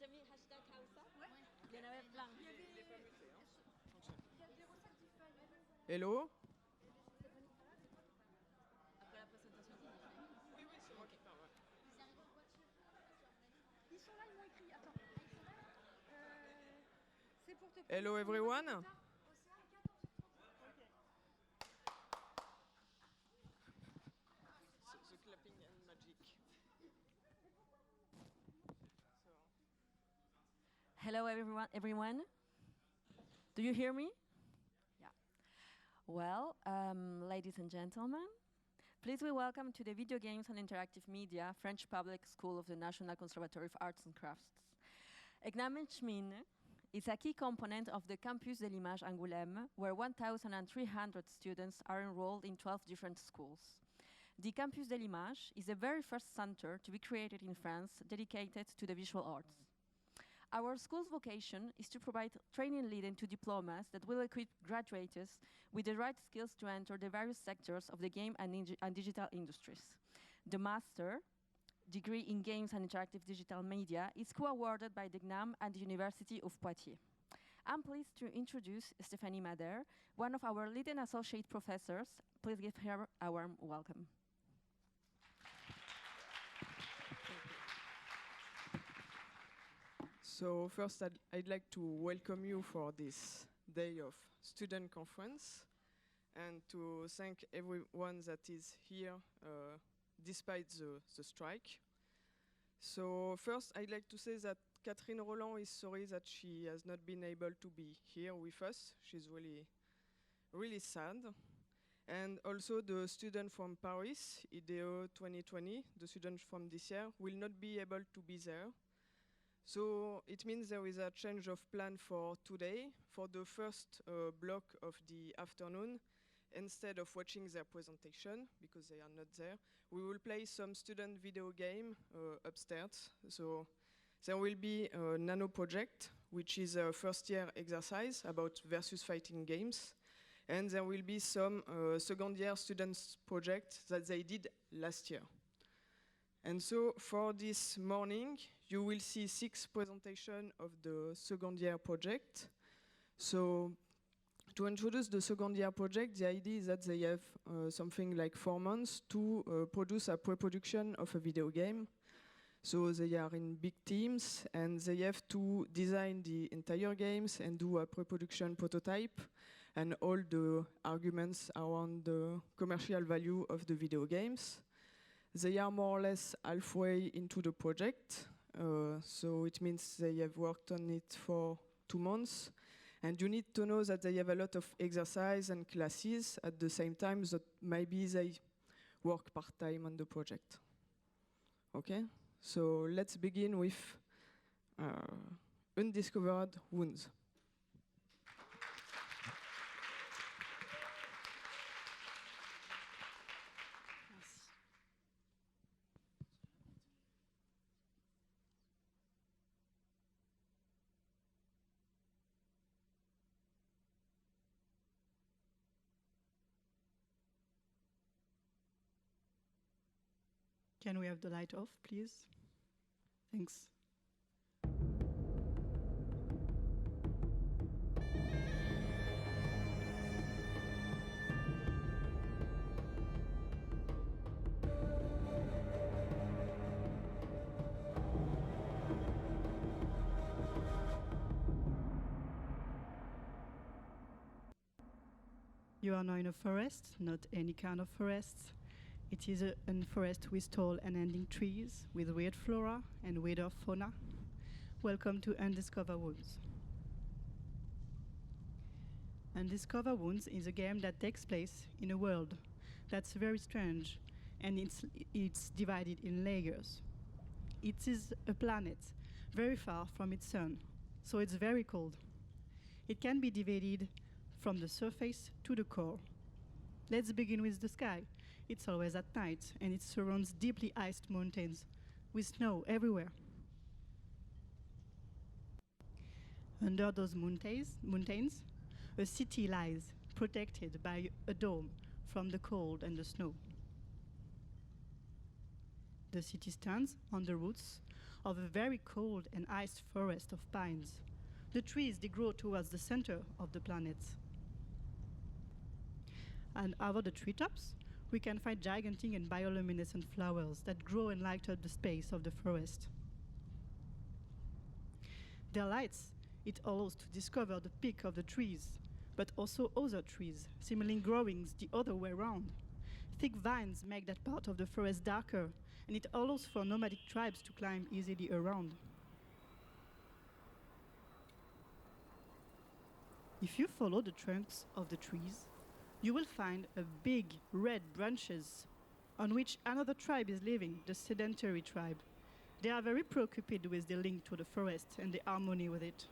t'as mis hashtag Hausa? Ouais. Il y en avait plein. Il y a des recettes différentes. Hello. Après la présentation. Oui, c'est moi qui parle. Ils sont là, ils m'ont écrit. Attends. C'est pour te Hello everyone. Océane 14 The clapping and magic. Hello everyone. Do you hear me? Yeah. Well, ladies and gentlemen, please be welcome to the Video Games and Interactive Media French Public School of the National Conservatory of Arts and Crafts. Examen is a key component of the Campus de l'Image Angoulême, where 1,300 students are enrolled in 12 different schools. The Campus de l'Image is the very first center to be created in France dedicated to the visual arts. Our school's vocation is to provide training leading to diplomas that will equip graduates with the right skills to enter the various sectors of the game and digital industries. The master degree in Games and Interactive Digital Media is co-awarded by the GNAM and the University of Poitiers. I'm pleased to introduce Stéphanie Mader, one of our leading associate professors. Please give her a warm welcome. So first, I'd like to welcome you for this day of student conference and to thank everyone that is here despite the strike. So first, I'd like to say that Catherine Roland is sorry that she has not been able to be here with us. She's really, really sad. And also the student from Paris, IDEO 2020, the student from this year, will not be able to be there. So it means there is a change of plan for today. For the first block of the afternoon, instead of watching their presentation, because they are not there, we will play some student video game upstairs. So there will be a nano project, which is a first year exercise about versus fighting games. And there will be some second year students project that they did last year. And so for this morning, you will see 6 presentations of the second year project. So to introduce the second year project, the idea is that they have something like 4 months to produce a pre-production of a video game. So they are in big teams and they have to design the entire games and do a pre-production prototype and all the arguments around the commercial value of the video games. They are more or less halfway into the project, so it means they have worked on it for 2 months. And you need to know that they have a lot of exercise and classes at the same time, that maybe they work part-time on the project. Okay, so let's begin with Undiscovered Wounds. Can we have the light off, please? Thanks. You are now in a forest, not any kind of forest. It is a forest with tall and ending trees, with weird flora and weirder fauna. Welcome to Undiscovered Wounds. Undiscovered Wounds is a game that takes place in a world that's very strange, and it's divided in layers. It is a planet very far from its sun, so it's very cold. It can be divided from the surface to the core. Let's begin with the sky. It's always at night, and it surrounds deeply iced mountains with snow everywhere. Under those mountains, a city lies, protected by a dome from the cold and the snow. The city stands on the roots of a very cold and iced forest of pines. The trees, they grow towards the center of the planet. And over the treetops, we can find gigantic and bioluminescent flowers that grow and light up the space of the forest. Their lights, it allows to discover the peak of the trees, but also other trees, similarly growing the other way around. Thick vines make that part of the forest darker, and it allows for nomadic tribes to climb easily around. If you follow the trunks of the trees, you will find a big red branches on which another tribe is living, the sedentary tribe. They are very preoccupied with the link to the forest and the harmony with it.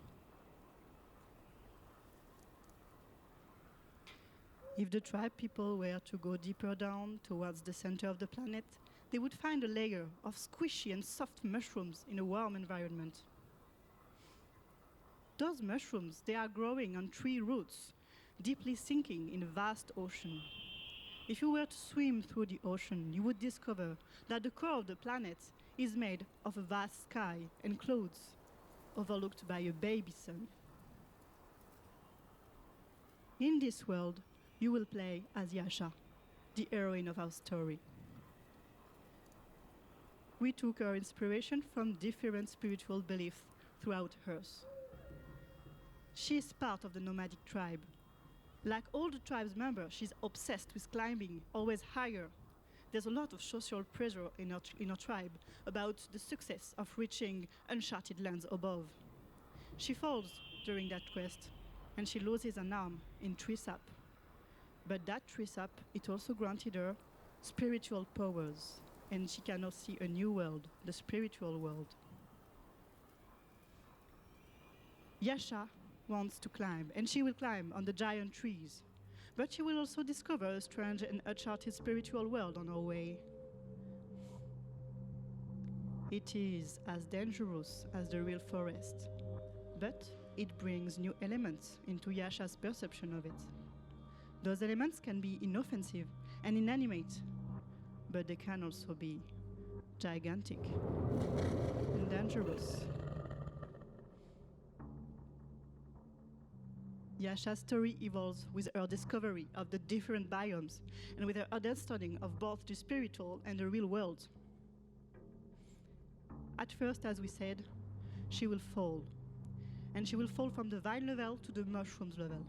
If the tribe people were to go deeper down towards the center of the planet, they would find a layer of squishy and soft mushrooms in a warm environment. Those mushrooms, they are growing on tree roots, deeply sinking in a vast ocean. If you were to swim through the ocean, you would discover that the core of the planet is made of a vast sky and clouds, overlooked by a baby sun. In this world, you will play as Yasha, the heroine of our story. We took our inspiration from different spiritual beliefs throughout hers. She is part of the nomadic tribe. Like all the tribe's members, she's obsessed with climbing, always higher. There's a lot of social pressure in our tribe about the success of reaching uncharted lands above. She falls during that quest, and she loses an arm in tree sap. But that tree sap, it also granted her spiritual powers, and she can now see a new world, the spiritual world. Yasha wants to climb, and she will climb on the giant trees. But she will also discover a strange and uncharted spiritual world on her way. It is as dangerous as the real forest, but it brings new elements into Yasha's perception of it. Those elements can be inoffensive and inanimate, but they can also be gigantic and dangerous. Yasha's story evolves with her discovery of the different biomes and with her understanding of both the spiritual and the real world. At first, as we said, she will fall. And she will fall from the vine level to the mushrooms level.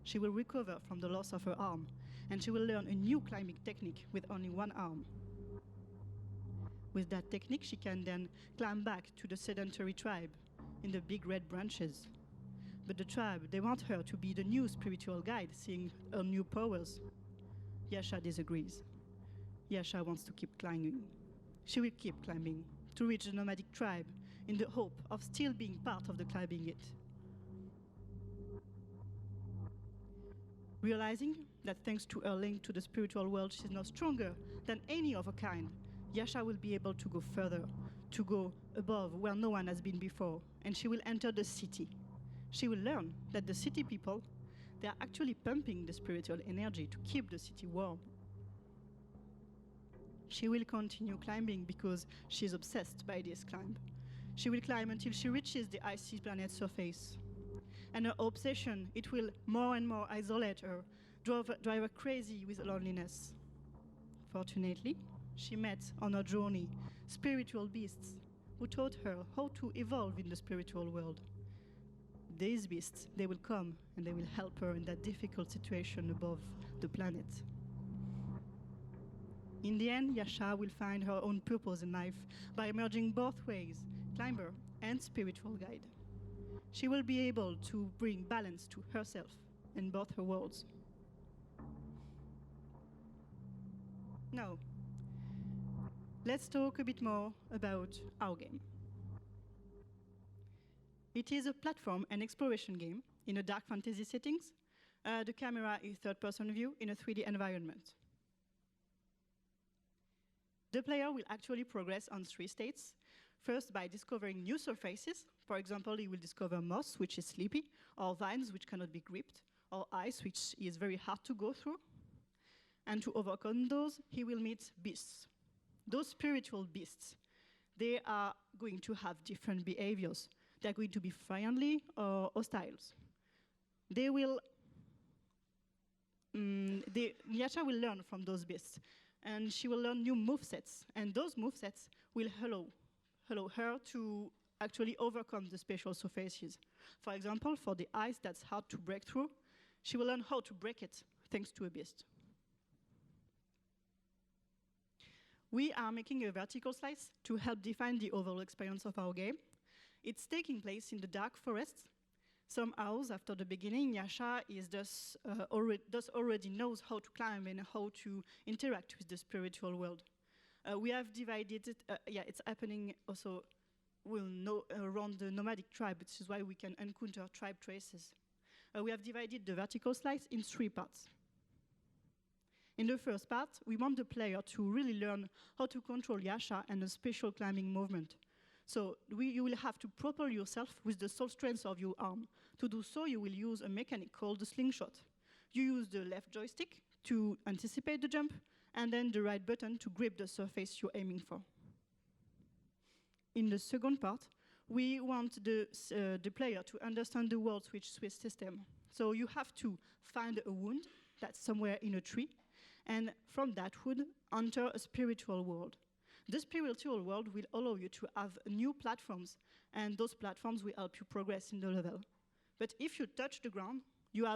She will recover from the loss of her arm, and she will learn a new climbing technique with only one arm. With that technique, she can then climb back to the sedentary tribe in the big red branches. But the tribe, they want her to be the new spiritual guide, seeing her new powers. Yasha disagrees. Yasha wants to keep climbing. She will keep climbing to reach the nomadic tribe in the hope of still being part of the climbing it. Realizing that thanks to her link to the spiritual world, she's now stronger than any other kind, Yasha will be able to go further, to go above where no one has been before, and she will enter the city. She will learn that the city people, they are actually pumping the spiritual energy to keep the city warm. She will continue climbing because she's obsessed by this climb. She will climb until she reaches the icy planet's surface. And her obsession, it will more and more isolate her, drive her crazy with loneliness. Fortunately, she met on her journey spiritual beasts who taught her how to evolve in the spiritual world. These beasts, they will come and they will help her in that difficult situation above the planet. In the end, Yasha will find her own purpose in life by merging both ways, climber and spiritual guide. She will be able to bring balance to herself and both her worlds. Now, let's talk a bit more about our game. It is a platform and exploration game in a dark fantasy settings. The camera is third-person view in a 3D environment. The player will actually progress on 3 states. First, by discovering new surfaces. For example, he will discover moss, which is sleepy, or vines, which cannot be gripped, or ice, which is very hard to go through. And to overcome those, he will meet beasts. Those spiritual beasts, they are going to have different behaviors. They're going to be friendly or hostile. They will, Yasha will learn from those beasts, and she will learn new movesets, and those movesets will allow her to actually overcome the special surfaces. For example, for the ice that's hard to break through, she will learn how to break it thanks to a beast. We are making a vertical slice to help define the overall experience of our game. It's taking place in the dark forest. Some hours after the beginning, Yasha already knows how to climb and how to interact with the spiritual world. We have divided it, it's happening also around the nomadic tribe, which is why we can encounter tribe traces. We have divided the vertical slice in 3 parts. In the first part, we want the player to really learn how to control Yasha and a special climbing movement. So you will have to propel yourself with the sole strength of your arm. To do so, you will use a mechanic called the slingshot. You use the left joystick to anticipate the jump, and then the right button to grip the surface you're aiming for. In the second part, we want the player to understand the world switch system. So you have to find a wound that's somewhere in a tree, and from that would enter a spiritual world. The spiritual world will allow you to have new platforms, and those platforms will help you progress in the level. But if you touch the ground, you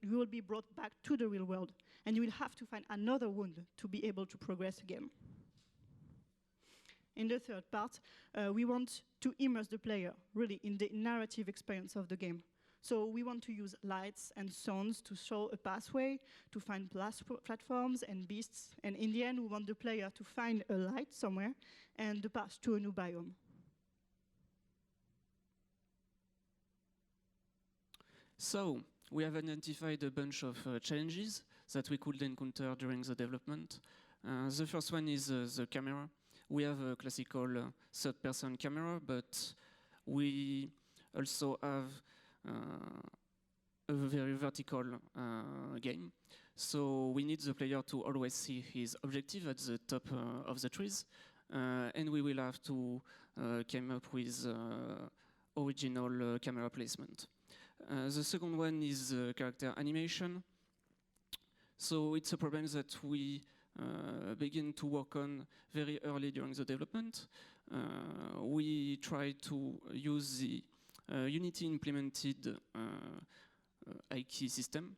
will be brought back to the real world, and you will have to find another wound to be able to progress again. In the third part, we want to immerse the player really in the narrative experience of the game. So we want to use lights and sounds to show a pathway, to find platforms and beasts, and in the end we want the player to find a light somewhere and the path to a new biome. So, we have identified a bunch of challenges that we could encounter during the development. The first one is the camera. We have a classical third-person camera, but we also have a very vertical game. So we need the player to always see his objective at the top of the trees, and we will have to come up with original camera placement. The second one is character animation. So it's a problem that we begin to work on very early during the development. We try to use the Unity implemented IK system,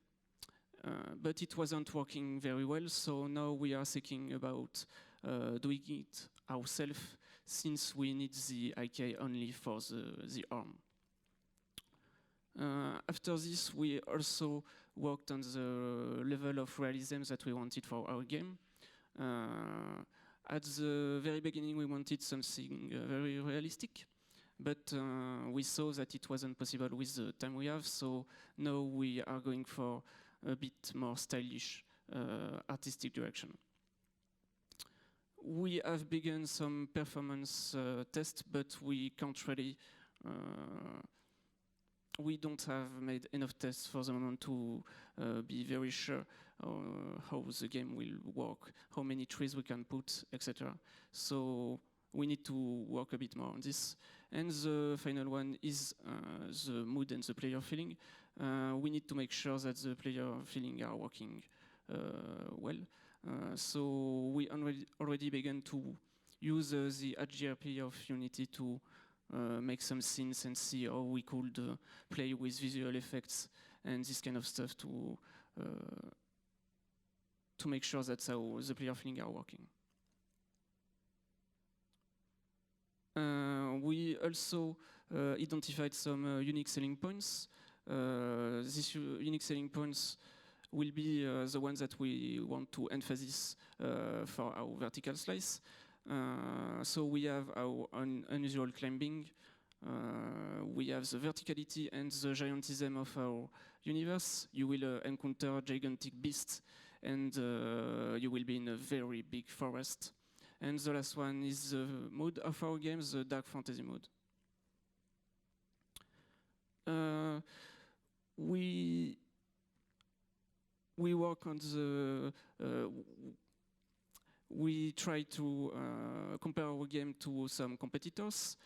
but it wasn't working very well, so now we are thinking about doing it ourselves, since we need the IK only for the arm. After this, we also worked on the level of realism that we wanted for our game. At the very beginning, we wanted something very realistic, but we saw that it wasn't possible with the time we have, so now we are going for a bit more stylish artistic direction. We have begun some performance tests, but we can't really we don't have made enough tests for the moment to be very sure how the game will work, how many trees we can put, etc. So we need to work a bit more on this. And the final one is the mood and the player feeling. We need to make sure that the player feeling are working well. So we already began to use the HGRP of Unity to make some scenes and see how we could play with visual effects and this kind of stuff to make sure that's how the player feeling are working. We also identified some unique selling points. These unique selling points will be the ones that we want to emphasize for our vertical slice. So we have our unusual climbing, we have the verticality and the giantism of our universe. You will encounter gigantic beasts, and you will be in a very big forest. And the last one is the mode of our game, the dark fantasy mode. We work on the We try to compare our game to some competitors.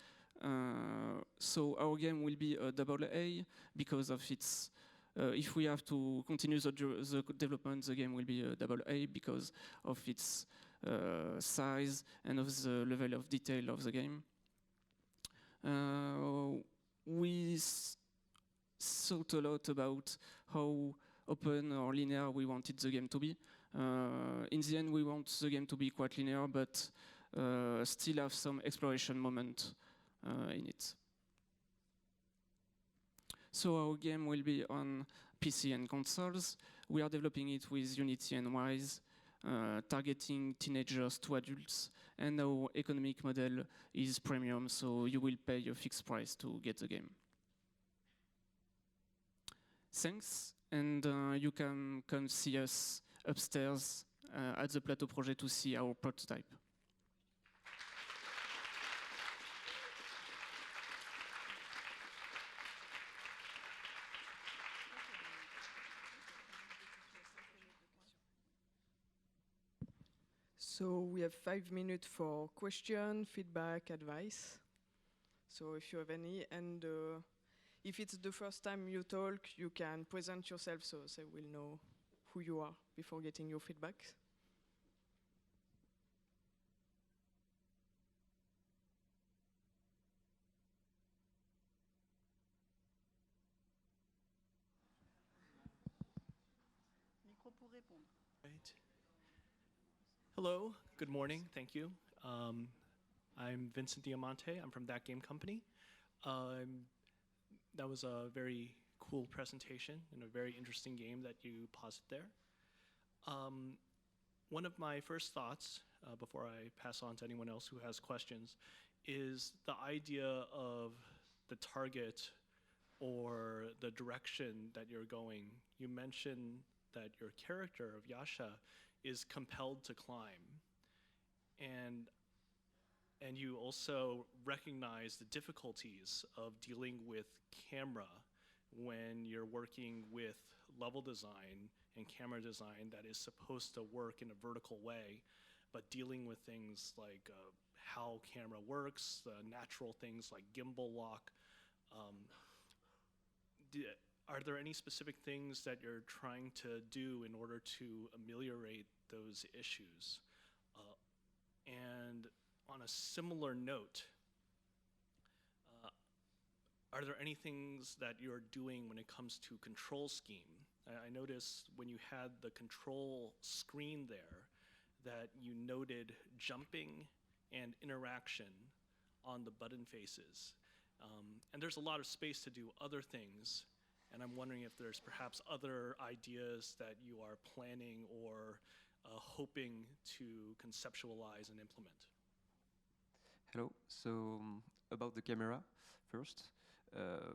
So our game will be a double A because of its. If we have to continue the development, the game will be a double A because of its size and of the level of detail of the game. We thought a lot about how open or linear we wanted the game to be. In the end, we want the game to be quite linear, but still have some exploration moment in it. So our game will be on PC and consoles. We are developing it with Unity and Wise, targeting teenagers to adults, and our economic model is premium, so you will pay a fixed price to get the game. Thanks, and you can come see us upstairs at the Plateau Project to see our prototype. So we have 5 minutes for question, feedback, advice. So if you have any, and if it's the first time you talk, you can present yourself so they will know who you are before getting your feedback. Micro pour répondre. Right. Hello, good morning, thank you. I'm Vincent Diamante, I'm from That Game Company. That was a very cool presentation and a very interesting game that you posit there. One of my first thoughts, before I pass on to anyone else who has questions, is the idea of the target or the direction that you're going. You mentioned that your character of Yasha is compelled to climb. And you also recognize the difficulties of dealing with camera when you're working with level design and camera design that is supposed to work in a vertical way, but dealing with things like how camera works, natural things like gimbal lock. Are there any specific things that you're trying to do in order to ameliorate those issues? And on a similar note, are there any things that you're doing when it comes to control scheme? I noticed when you had the control screen there that you noted jumping and interaction on the button faces. And there's a lot of space to do other things. And I'm wondering if there's perhaps other ideas that you are planning or hoping to conceptualize and implement. Hello, so about the camera first.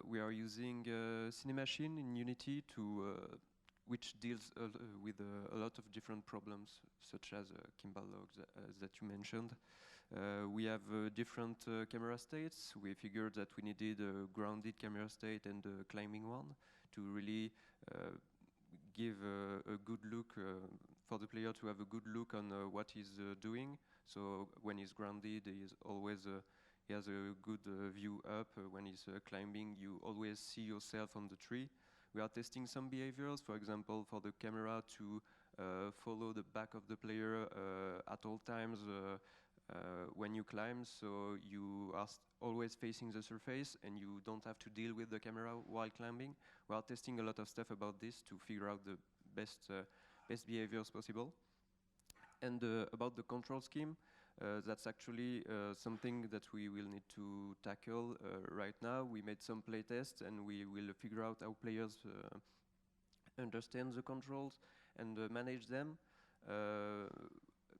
We are using Cinemachine in Unity which deals with a lot of different problems, such as gimbal logs that you mentioned. We have different camera states. We figured that we needed a grounded camera state and a climbing one to really give a good look for the player to have a good look on what he's doing. So when he's grounded, he has a good view up. When he's climbing, you always see yourself on the tree. We are testing some behaviors, for example, for the camera to follow the back of the player at all times when you climb, so you are always facing the surface and you don't have to deal with the camera while climbing. We are testing a lot of stuff about this to figure out the best behaviors possible. And about the control scheme, that's actually something that we will need to tackle right now. We made some playtests and we will figure out how players understand the controls and manage them.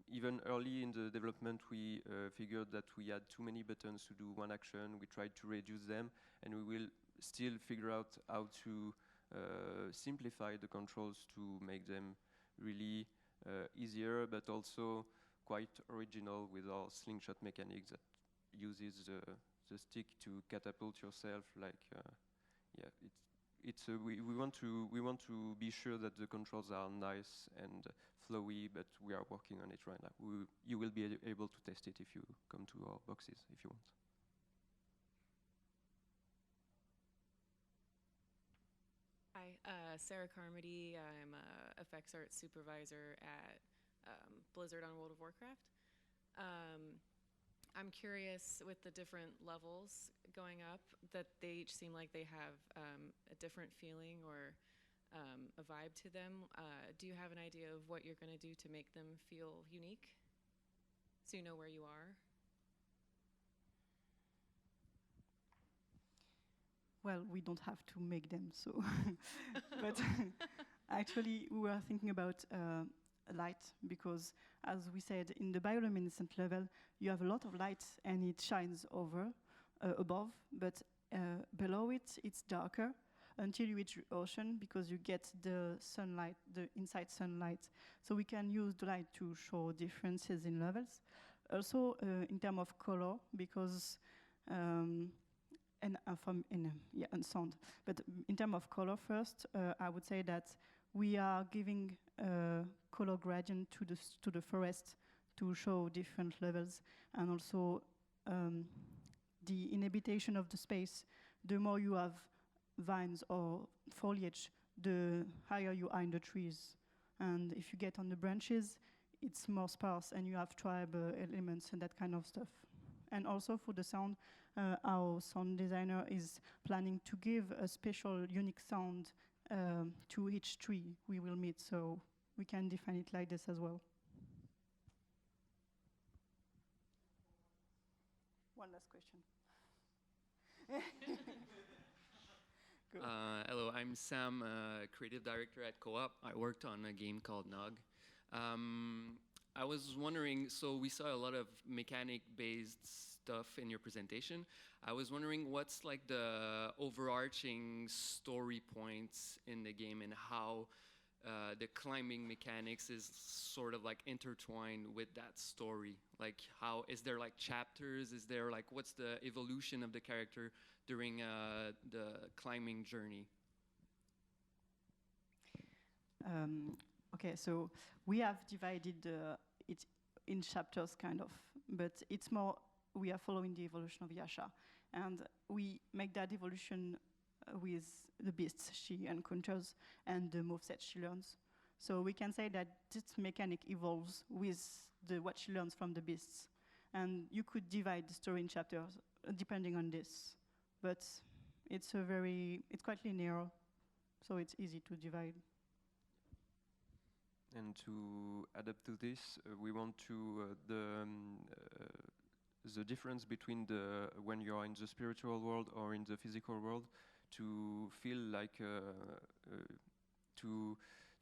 Even early in the development, we figured that we had too many buttons to do one action. We tried to reduce them, and we will still figure out how to simplify the controls to make them really easier, but also quite original with our slingshot mechanics that uses the stick to catapult yourself. Like, it's we want to be sure that the controls are nice and flowy, but we are working on it right now. You will be able to test it if you come to our boxes if you want. Hi, Sarah Carmody. I'm a effects art supervisor at Blizzard on World of Warcraft. I'm curious with the different levels going up that they each seem like they have a different feeling or a vibe to them. Do you have an idea of what you're going to do to make them feel unique so you know where you are? Well, we don't have to make them, so. But actually, we were thinking about light, because as we said, in the bioluminescent level, you have a lot of light and it shines over, above, but below it, it's darker until you reach the ocean, because you get the sunlight, the inside sunlight. So we can use the light to show differences in levels. Also, in terms of color, because and sound. But in terms of color first, I would say that we are giving color gradient to the forest to show different levels, and also the inhabitation of the space. The more you have vines or foliage, the higher you are in the trees. And if you get on the branches, it's more sparse, and you have tribal elements and that kind of stuff. And also for the sound, our sound designer is planning to give a special, unique sound to each tree we will meet, so we can define it like this as well. One last question. Hello, I'm Sam, creative director at Co-op. I worked on a game called Nog. I was wondering, so we saw a lot of mechanic-based stuff in your presentation. I was wondering what's like the overarching story points in the game, and how the climbing mechanics is sort of like intertwined with that story. Like, how is there like chapters? Is there like, what's the evolution of the character during the climbing journey? Okay, so we have divided it in chapters, kind of, but it's more, we are following the evolution of Yasha, and we make that evolution with the beasts she encounters and the moveset she learns. So we can say that this mechanic evolves with what she learns from the beasts. And you could divide the story in chapters depending on this, but it's quite linear, so it's easy to divide. And to add up to this, we want to the difference between when you are in the spiritual world or in the physical world, to feel like to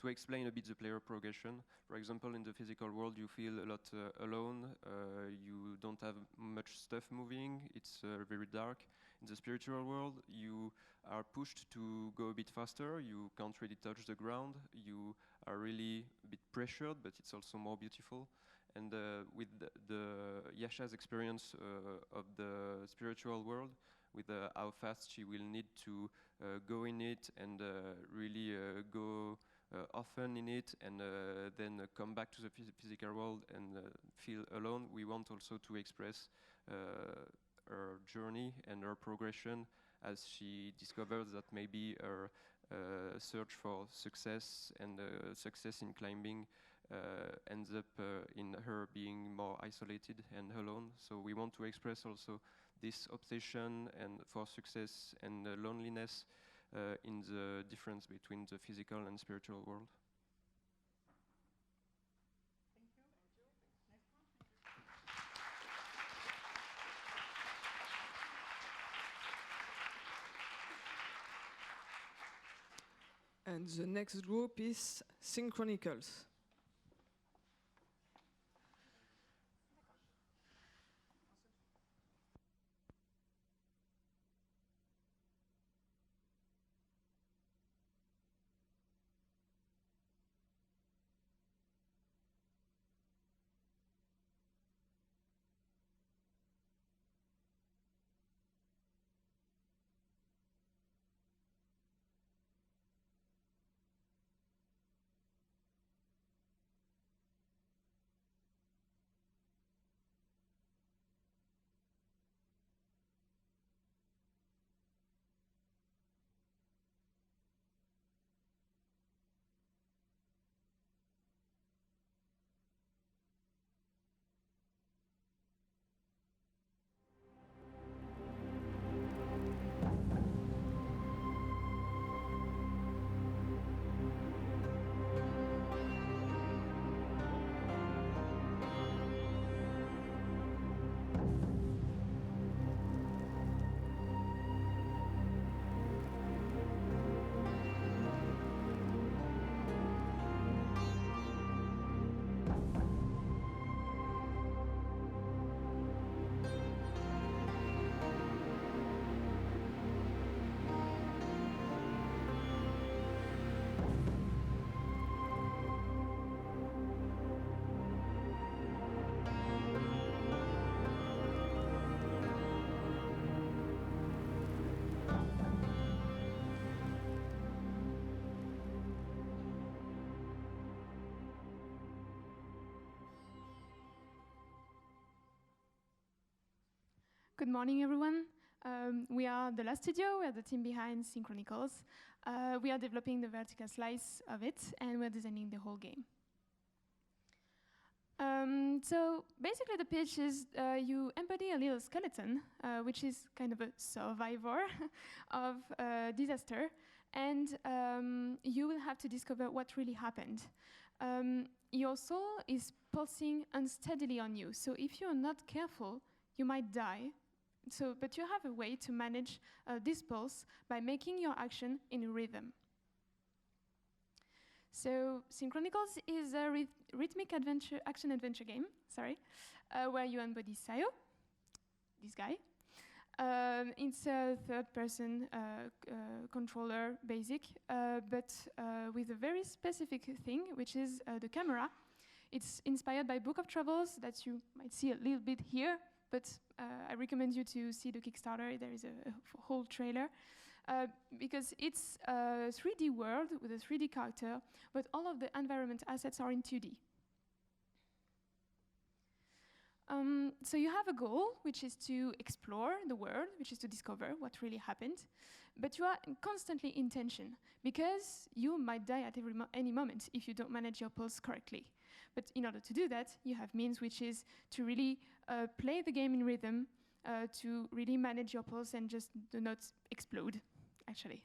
explain a bit the player progression. For example, in the physical world, you feel a lot alone. You don't have much stuff moving. It's very dark. In the spiritual world, you are pushed to go a bit faster. You can't really touch the ground. You are really a bit pressured, but it's also more beautiful. And with the Yasha's experience of the spiritual world, with how fast she will need to go in it and really go often in it, and then come back to the physical world and feel alone, we want also to express her journey and her progression as she discovers that maybe her search for success and success in climbing ends up in her being more isolated and alone. So we want to express also this obsession and for success and loneliness in the difference between the physical and spiritual world. And the next group is Synchronicles. good morning, everyone. We are the last studio, we are the team behind Synchronicles. We are developing the vertical slice of it, and we're designing the whole game. So basically the pitch is you embody a little skeleton, which is kind of a survivor of a disaster, and you will have to discover what really happened. Your soul is pulsing unsteadily on you, so if you're not careful, you might die. But you have a way to manage this pulse by making your action in a rhythm. So Synchronicles is a rhythmic action-adventure game, where you embody Sayo, this guy. It's a third-person controller basic, but with a very specific thing, which is the camera. It's inspired by Book of Travels that you might see a little bit here, but I recommend you to see the Kickstarter. There is a whole trailer. Because it's a 3D world with a 3D character, but all of the environment assets are in 2D. So you have a goal, which is to explore the world, which is to discover what really happened, but you are constantly in tension, because you might die at any moment if you don't manage your pulse correctly. But in order to do that, you have means, which is to really play the game in rhythm, to really manage your pulse and just do not explode, actually.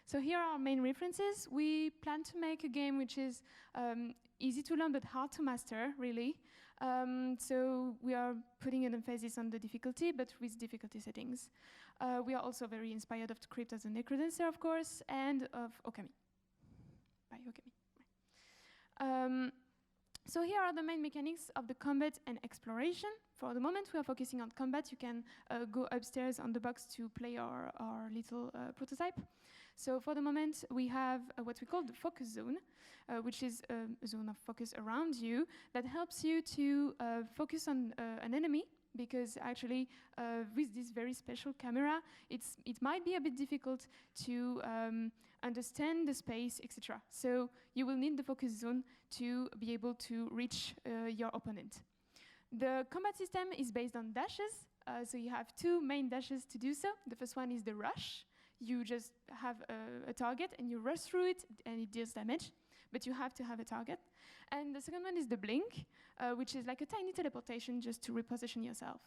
So here are our main references. We plan to make a game which is easy to learn but hard to master, really. So we are putting an emphasis on the difficulty, but with difficulty settings. We are also very inspired of Crypt as a Necrodancer, of course, and of Okami. By Okami. So here are the main mechanics of the combat and exploration. For the moment, we are focusing on combat. You can go upstairs on the box to play our little prototype. So for the moment, we have what we call the focus zone, which is a zone of focus around you that helps you to focus on an enemy, because actually with this very special camera, it might be a bit difficult to understand the space, etc. So you will need the focus zone to be able to reach your opponent. The combat system is based on dashes, so you have two main dashes to do so. The first one is the rush. You just have a target and you rush through it and it deals damage, but you have to have a target. And the second one is the blink, which is like a tiny teleportation just to reposition yourself.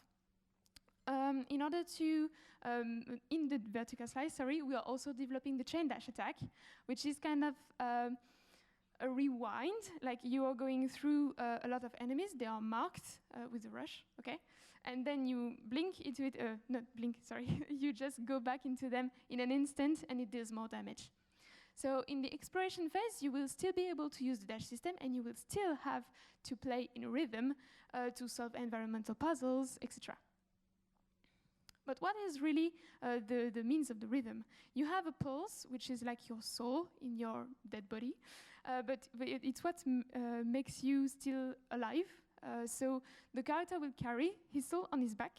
In order to, in the vertical slice, we are also developing the chain dash attack, which is kind of a rewind, like you are going through a lot of enemies, they are marked with a rush, okay? And then you blink into it, not blink, sorry, you just go back into them in an instant and it deals more damage. So in the exploration phase, you will still be able to use the dash system and you will still have to play in rhythm to solve environmental puzzles, etc. But what is really the means of the rhythm? You have a pulse, which is like your soul in your dead body, but it's what makes you still alive. So the character will carry his soul on his back,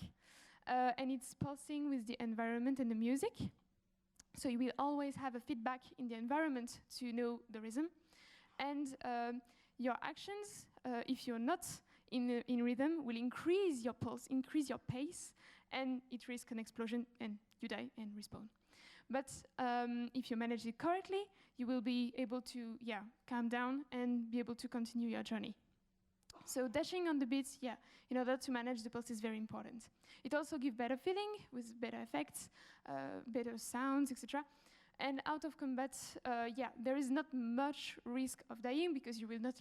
and it's pulsing with the environment and the music. So you will always have a feedback in the environment to know the rhythm. And your actions, if you're not in rhythm, will increase your pulse, increase your pace, and it risks an explosion and you die and respawn. But if you manage it correctly, you will be able to, calm down and be able to continue your journey. So dashing on the beats, in order to manage the pulse is very important. It also gives better feeling with better effects, better sounds, etc. And out of combat, there is not much risk of dying because you will not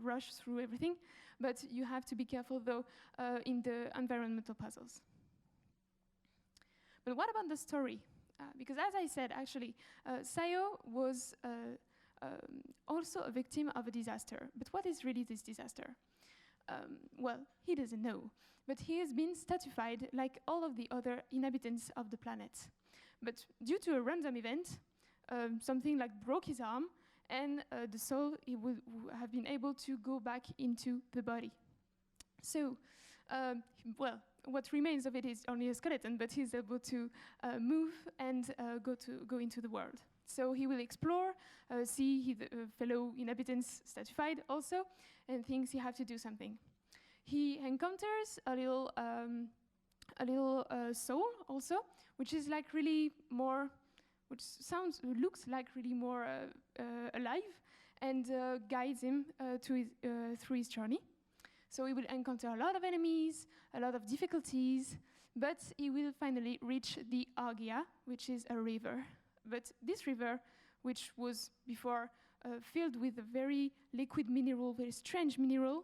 rush through everything, but you have to be careful though in the environmental puzzles. But what about the story? Because as I said, actually, Sayo was also a victim of a disaster. But what is really this disaster? Well, he doesn't know. But he has been statified like all of the other inhabitants of the planet. But due to a random event, something like broke his arm, and the soul would have been able to go back into the body. So, what remains of it is only a skeleton, but he's able to move and go into the world. So he will explore, see his fellow inhabitants stratified also, and thinks he has to do something. He encounters a little a little soul also, which is like really more, looks like really more alive, and guides him through his journey. So he will encounter a lot of enemies, a lot of difficulties, but he will finally reach the Argia, which is a river. But this river, which was before filled with a very liquid mineral, very strange mineral,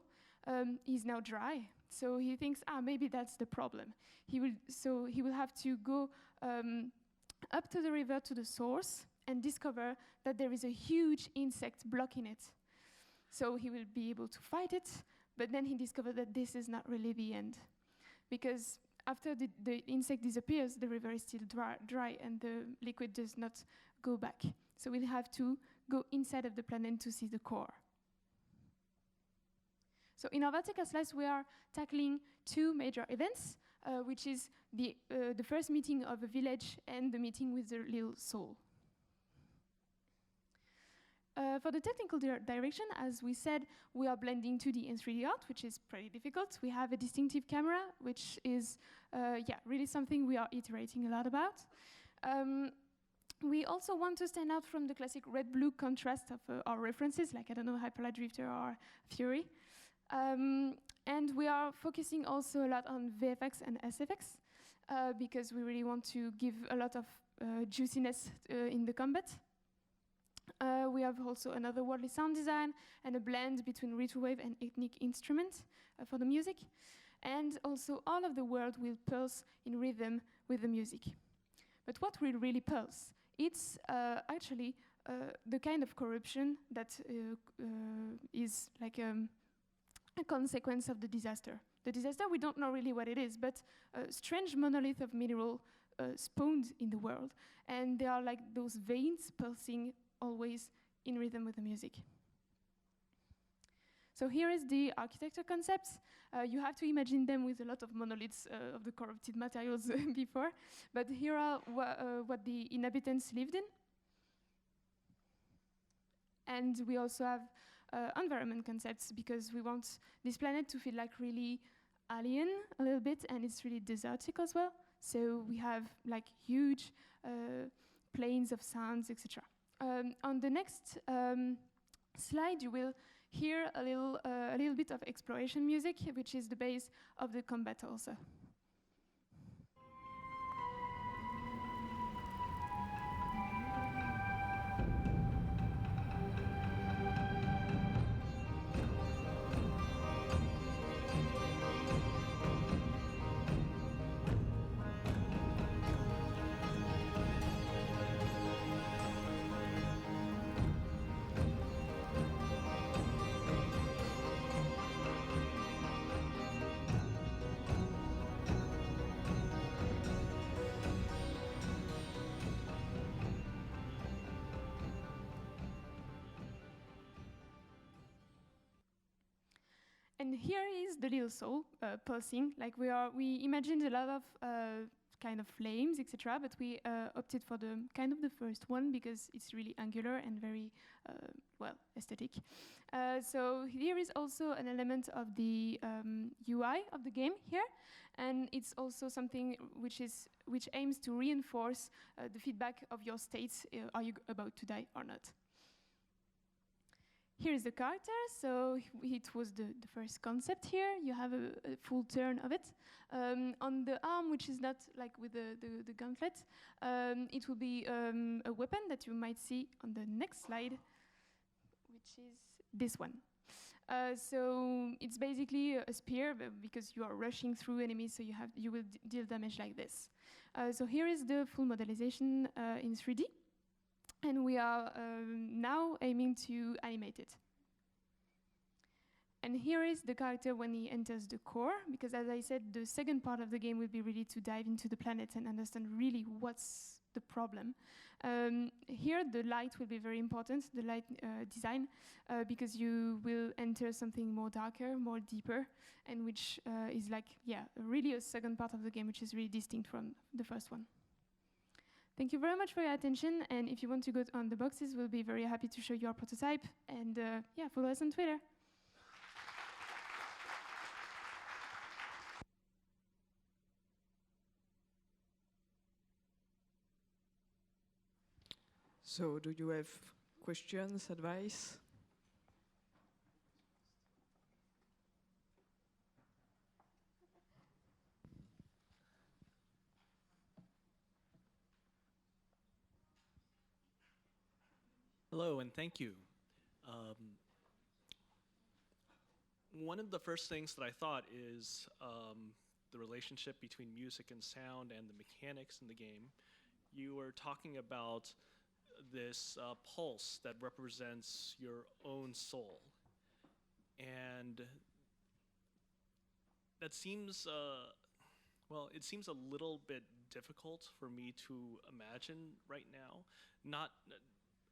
is now dry. So he thinks, maybe that's the problem. He will have to go up to the river to the source and discover that there is a huge insect blocking it. So he will be able to fight it, but then he discovered that this is not really the end. Because after the insect disappears, the river is still dry and the liquid does not go back. So we'll have to go inside of the planet to see the core. So in our vertical slice, we are tackling two major events, which is the first meeting of a village and the meeting with the little soul. For the technical direction, as we said, we are blending 2D and 3D art, which is pretty difficult. We have a distinctive camera, which is really something we are iterating a lot about. We also want to stand out from the classic red-blue contrast of our references, like, I don't know, Hyperlight Drifter or Fury. And we are focusing also a lot on VFX and SFX, because we really want to give a lot of juiciness in the combat. We have also another worldly sound design and a blend between retrowave and ethnic instruments for the music. And also all of the world will pulse in rhythm with the music. But what will really pulse? It's actually the kind of corruption that is like a consequence of the disaster. The disaster, we don't know really what it is, but a strange monolith of mineral spawned in the world. And they are like those veins pulsing always in rhythm with the music. So here is the architecture concepts. You have to imagine them with a lot of monoliths of the corrupted materials before, but here are what the inhabitants lived in. And we also have environment concepts, because we want this planet to feel like really alien a little bit, and it's really desertic as well. So we have like huge plains of sounds, etc. On the next slide, you will hear a little bit of exploration music, which is the base of the combat also. And here is the little soul pulsing. Like we imagined a lot of kind of flames, etc. But we opted for the kind of the first one because it's really angular and very aesthetic. So here is also an element of the UI of the game here, and it's also something which aims to reinforce the feedback of your states. Are you about to die or not? Here is the character, so it was the first concept here. You have a full turn of it. On the arm, which is not like with the gauntlet, it will be a weapon that you might see on the next slide, which is this one. So it's basically a spear, because you are rushing through enemies, so you will deal damage like this. So here is the full modelization in 3D. And we are now aiming to animate it. And here is the character when he enters the core, because as I said, the second part of the game will be really to dive into the planet and understand really what's the problem. Here, the light will be very important, the light design, because you will enter something more darker, more deeper, and which is like, really a second part of the game, which is really distinct from the first one. Thank you very much for your attention, and if you want to go on the boxes, we'll be very happy to show you our prototype, and follow us on Twitter. So, do you have questions, advice? Hello, and thank you. One of the first things that I thought is the relationship between music and sound and the mechanics in the game. You were talking about this pulse that represents your own soul. And that seems, well, it seems a little bit difficult for me to imagine right now. Not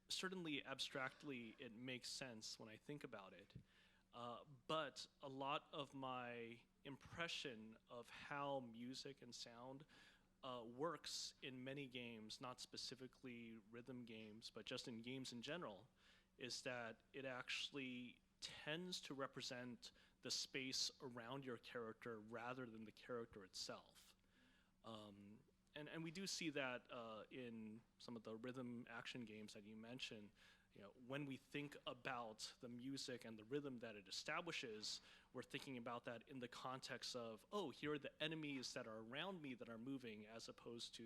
certainly abstractly, it makes sense when I think about it. But a lot of my impression of how music and sound works in many games, not specifically rhythm games, but just in games in general, is that it actually tends to represent the space around your character rather than the character itself. And we do see that in some of the rhythm action games that you mentioned. You know, when we think about the music and the rhythm that it establishes, we're thinking about that in the context of, oh, here are the enemies that are around me that are moving, as opposed to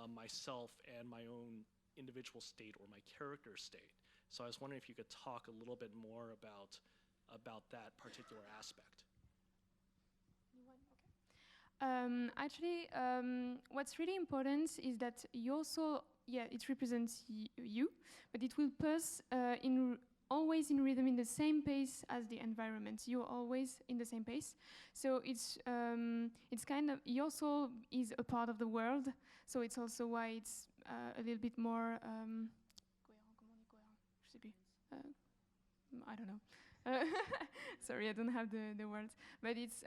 myself and my own individual state or my character state. So I was wondering if you could talk a little bit more about that particular aspect. Actually, what's really important is that you also, it represents you, but it will pulse always in rhythm in the same pace as the environment. You're always in the same pace. So it's kind of, your soul is a part of the world, so it's also why it's a little bit more, I don't know. Sorry, I don't have the words. But it's,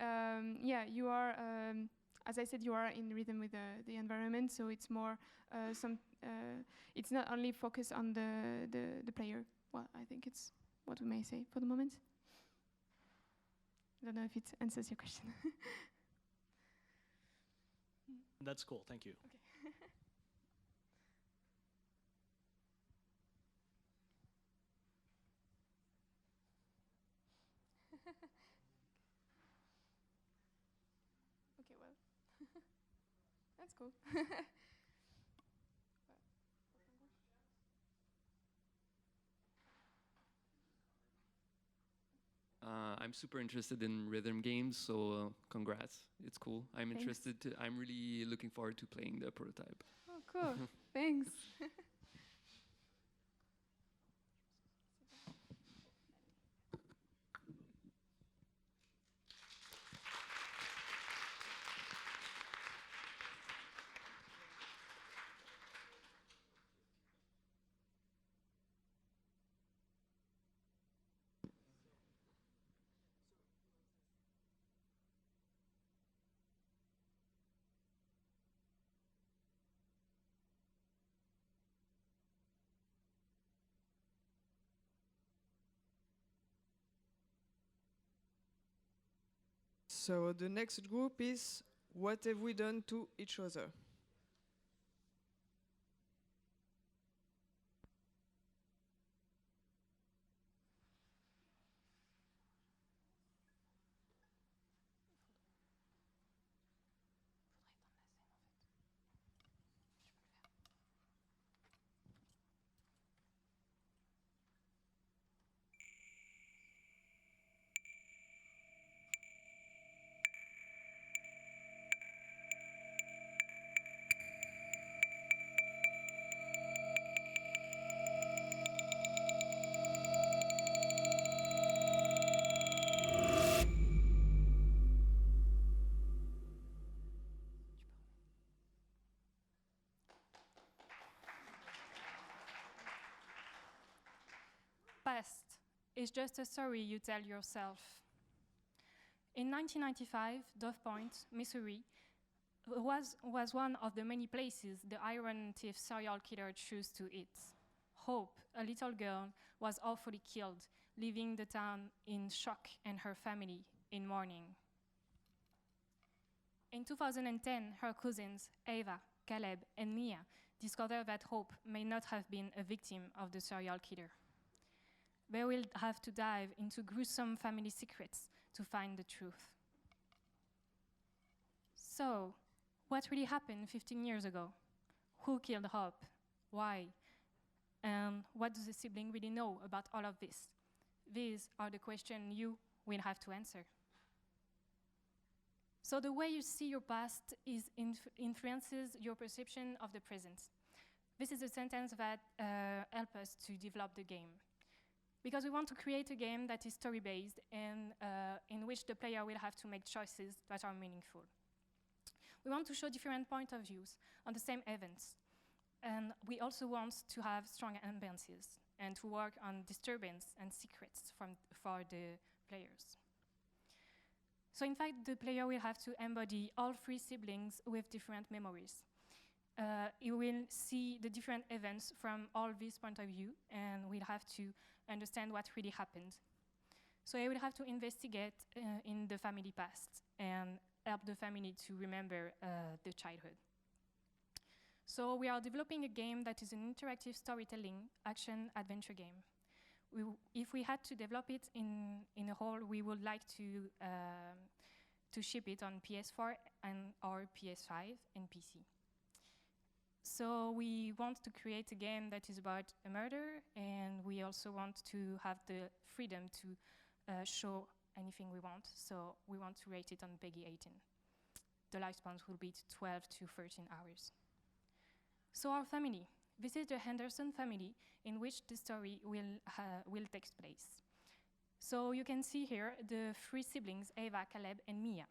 you are, as I said, you are in rhythm with the environment, so it's more, it's not only focused on the player. Well, I think it's what we may say for the moment. I don't know if it answers your question. That's cool, thank you. Okay. Okay, well, that's cool. I'm super interested in rhythm games, so congrats. It's cool. I'm Thanks. interested. I'm really looking forward to playing the prototype. Oh, cool. Thanks. So the next group is what have we done to each other? Past is just a story you tell yourself. In 1995, Dove Point, Missouri, was one of the many places the iron thief serial killer chose to eat. Hope, a little girl, was awfully killed, leaving the town in shock and her family in mourning. In 2010, her cousins, Ava, Caleb, and Mia, discover that Hope may not have been a victim of the serial killer. They will have to dive into gruesome family secrets to find the truth. So, what really happened 15 years ago? Who killed Hope? Why? And what does the sibling really know about all of this? These are the questions you will have to answer. So the way you see your past influences your perception of the present. This is a sentence that helps us to develop the game. Because we want to create a game that is story-based and in which the player will have to make choices that are meaningful. We want to show different point of views on the same events. And we also want to have strong ambiances and to work on disturbance and secrets for the players. So in fact, the player will have to embody all three siblings with different memories. He will see the different events from all these point of view and will have to understand what really happened. So he will have to investigate in the family past and help the family to remember the childhood. So we are developing a game that is an interactive storytelling action adventure game. If we had to develop it in a whole, we would like to ship it on PS4 and or PS5 and PC. So we want to create a game that is about a murder, and we also want to have the freedom to show anything we want. So we want to rate it on PEGI 18. The lifespan will be 12 to 13 hours. So our family. This is the Henderson family in which the story will take place. So you can see here the three siblings, Eva, Caleb, and Mia.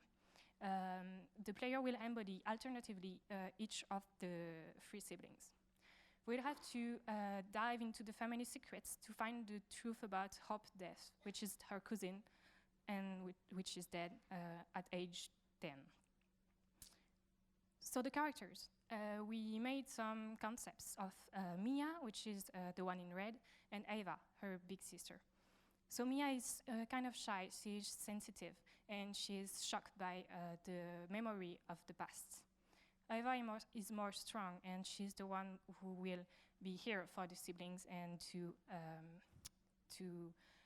The player will embody alternatively each of the three siblings. We'll have to dive into the family secrets to find the truth about Hope's death, which is her cousin, and which is dead at age 10. So the characters. We made some concepts of Mia, which is the one in red, and Eva, her big sister. So Mia is kind of shy, she's sensitive, and she's shocked by the memory of the past. Eva is more strong, and she's the one who will be here for the siblings and to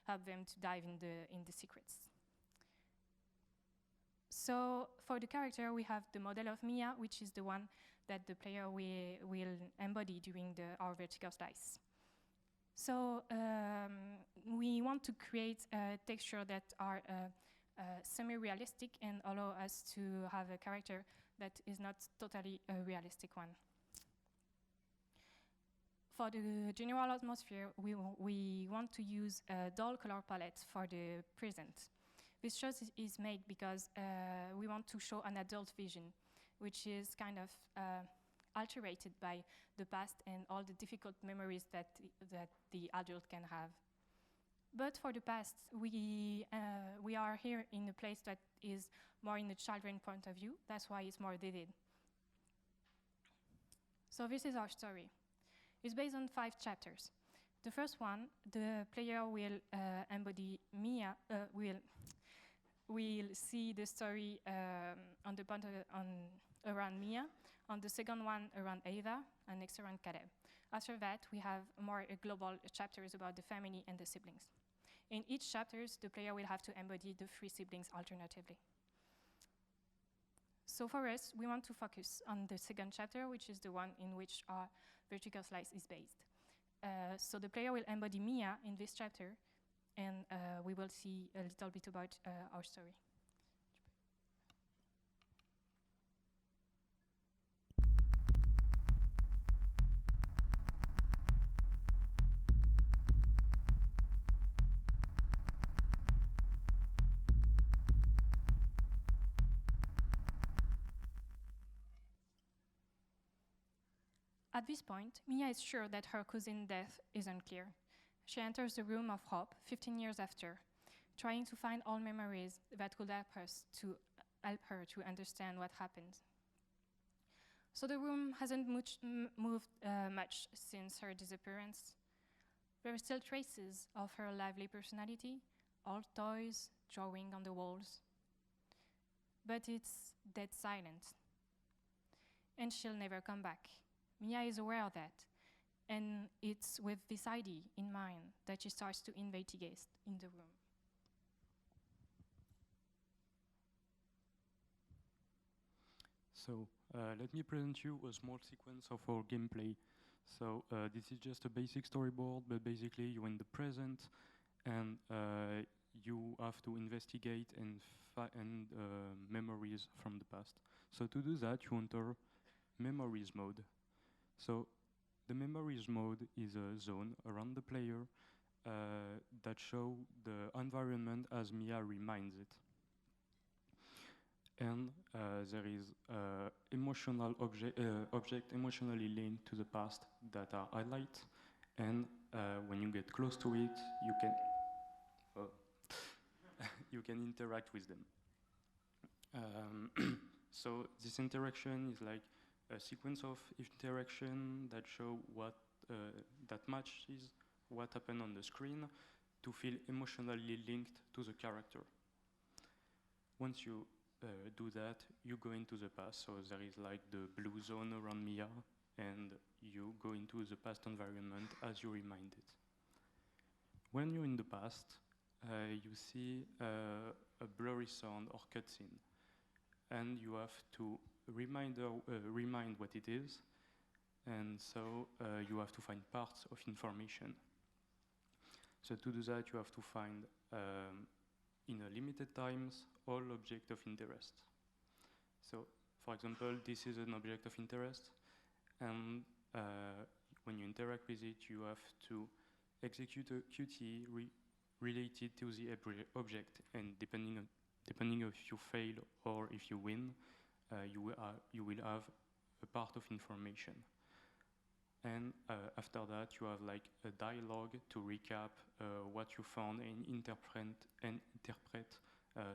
help them to dive in the secrets. So for the character, we have the model of Mia, which is the one that the player will embody during our vertical slice. So we want to create a texture that are semi-realistic and allow us to have a character that is not totally a realistic one. For the general atmosphere, we want to use a dull color palette for the present. This choice is made because we want to show an adult vision, which is kind of alterated by the past and all the difficult memories that the adult can have. But for the past, we are here in a place that is more in the children's point of view. That's why it's more vivid. So this is our story. It's based on 5 chapters. The first one, the player will embody Mia, will see the story on the point around Mia, on the second one around Eva, and next around Caleb. After that, we have more global chapters about the family and the siblings. In each chapters, the player will have to embody the 3 siblings alternatively. So for us, we want to focus on the second chapter, which is the one in which our vertical slice is based. So the player will embody Mia in this chapter, and we will see a little bit about our story. At this point, Mia is sure that her cousin's death is unclear. She enters the room of Hope 15 years after, trying to find all memories that could help her to understand what happened. So the room hasn't moved much since her disappearance. There are still traces of her lively personality, old toys, drawing on the walls. But it's dead silent. And she'll never come back. Mia is aware of that. And it's with this idea in mind that she starts to investigate in the room. So let me present you a small sequence of our gameplay. So this is just a basic storyboard, but basically you're in the present and you have to investigate and find memories from the past. So to do that, you enter memories mode. So the memories mode is a zone around the player that show the environment as Mia reminds it. And there is emotional object emotionally linked to the past that are highlight. And when you get close to it, you can you can interact with them. So this interaction is like a sequence of interaction that show what that matches what happened on the screen to feel emotionally linked to the character. Once you do that, you go into the past. So there is like the blue zone around Mia, and you go into the past environment as you remind it. When you're in the past, you see a blurry sound or cutscene, and you have to remind what it is, and so you have to find parts of information. So to do that, you have to find in a limited times all object of interest. So, for example, this is an object of interest, and when you interact with it, you have to execute a QTE related to the object, and depending if you fail or if you win, you will have a part of information. And after that, you have like a dialogue to recap what you found and interpret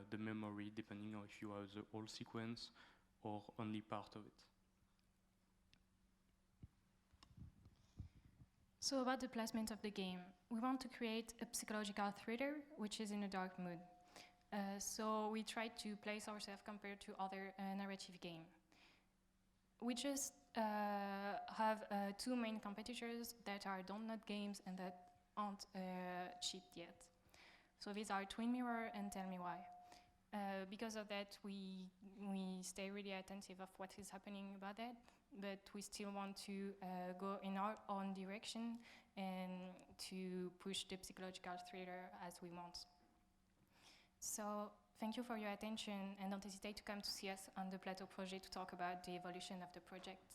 the memory, depending on if you have the whole sequence or only part of it. So about the placement of the game, we want to create a psychological thriller which is in a dark mood. So we try to place ourselves compared to other narrative games. We just have two main competitors that are donut games and that aren't shipped yet. So these are Twin Mirror and Tell Me Why. Because of that, we stay really attentive of what is happening about that, but we still want to go in our own direction and to push the psychological thriller as we want. So thank you for your attention, and don't hesitate to come to see us on the Plateau project to talk about the evolution of the project.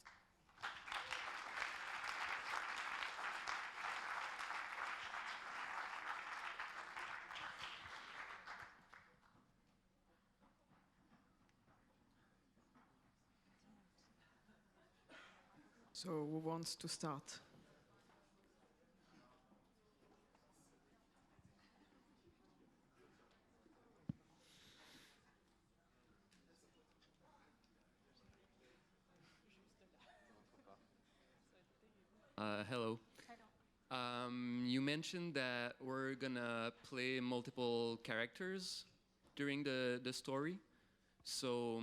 So who wants to start? Hello. You mentioned that we're gonna play multiple characters during the story. So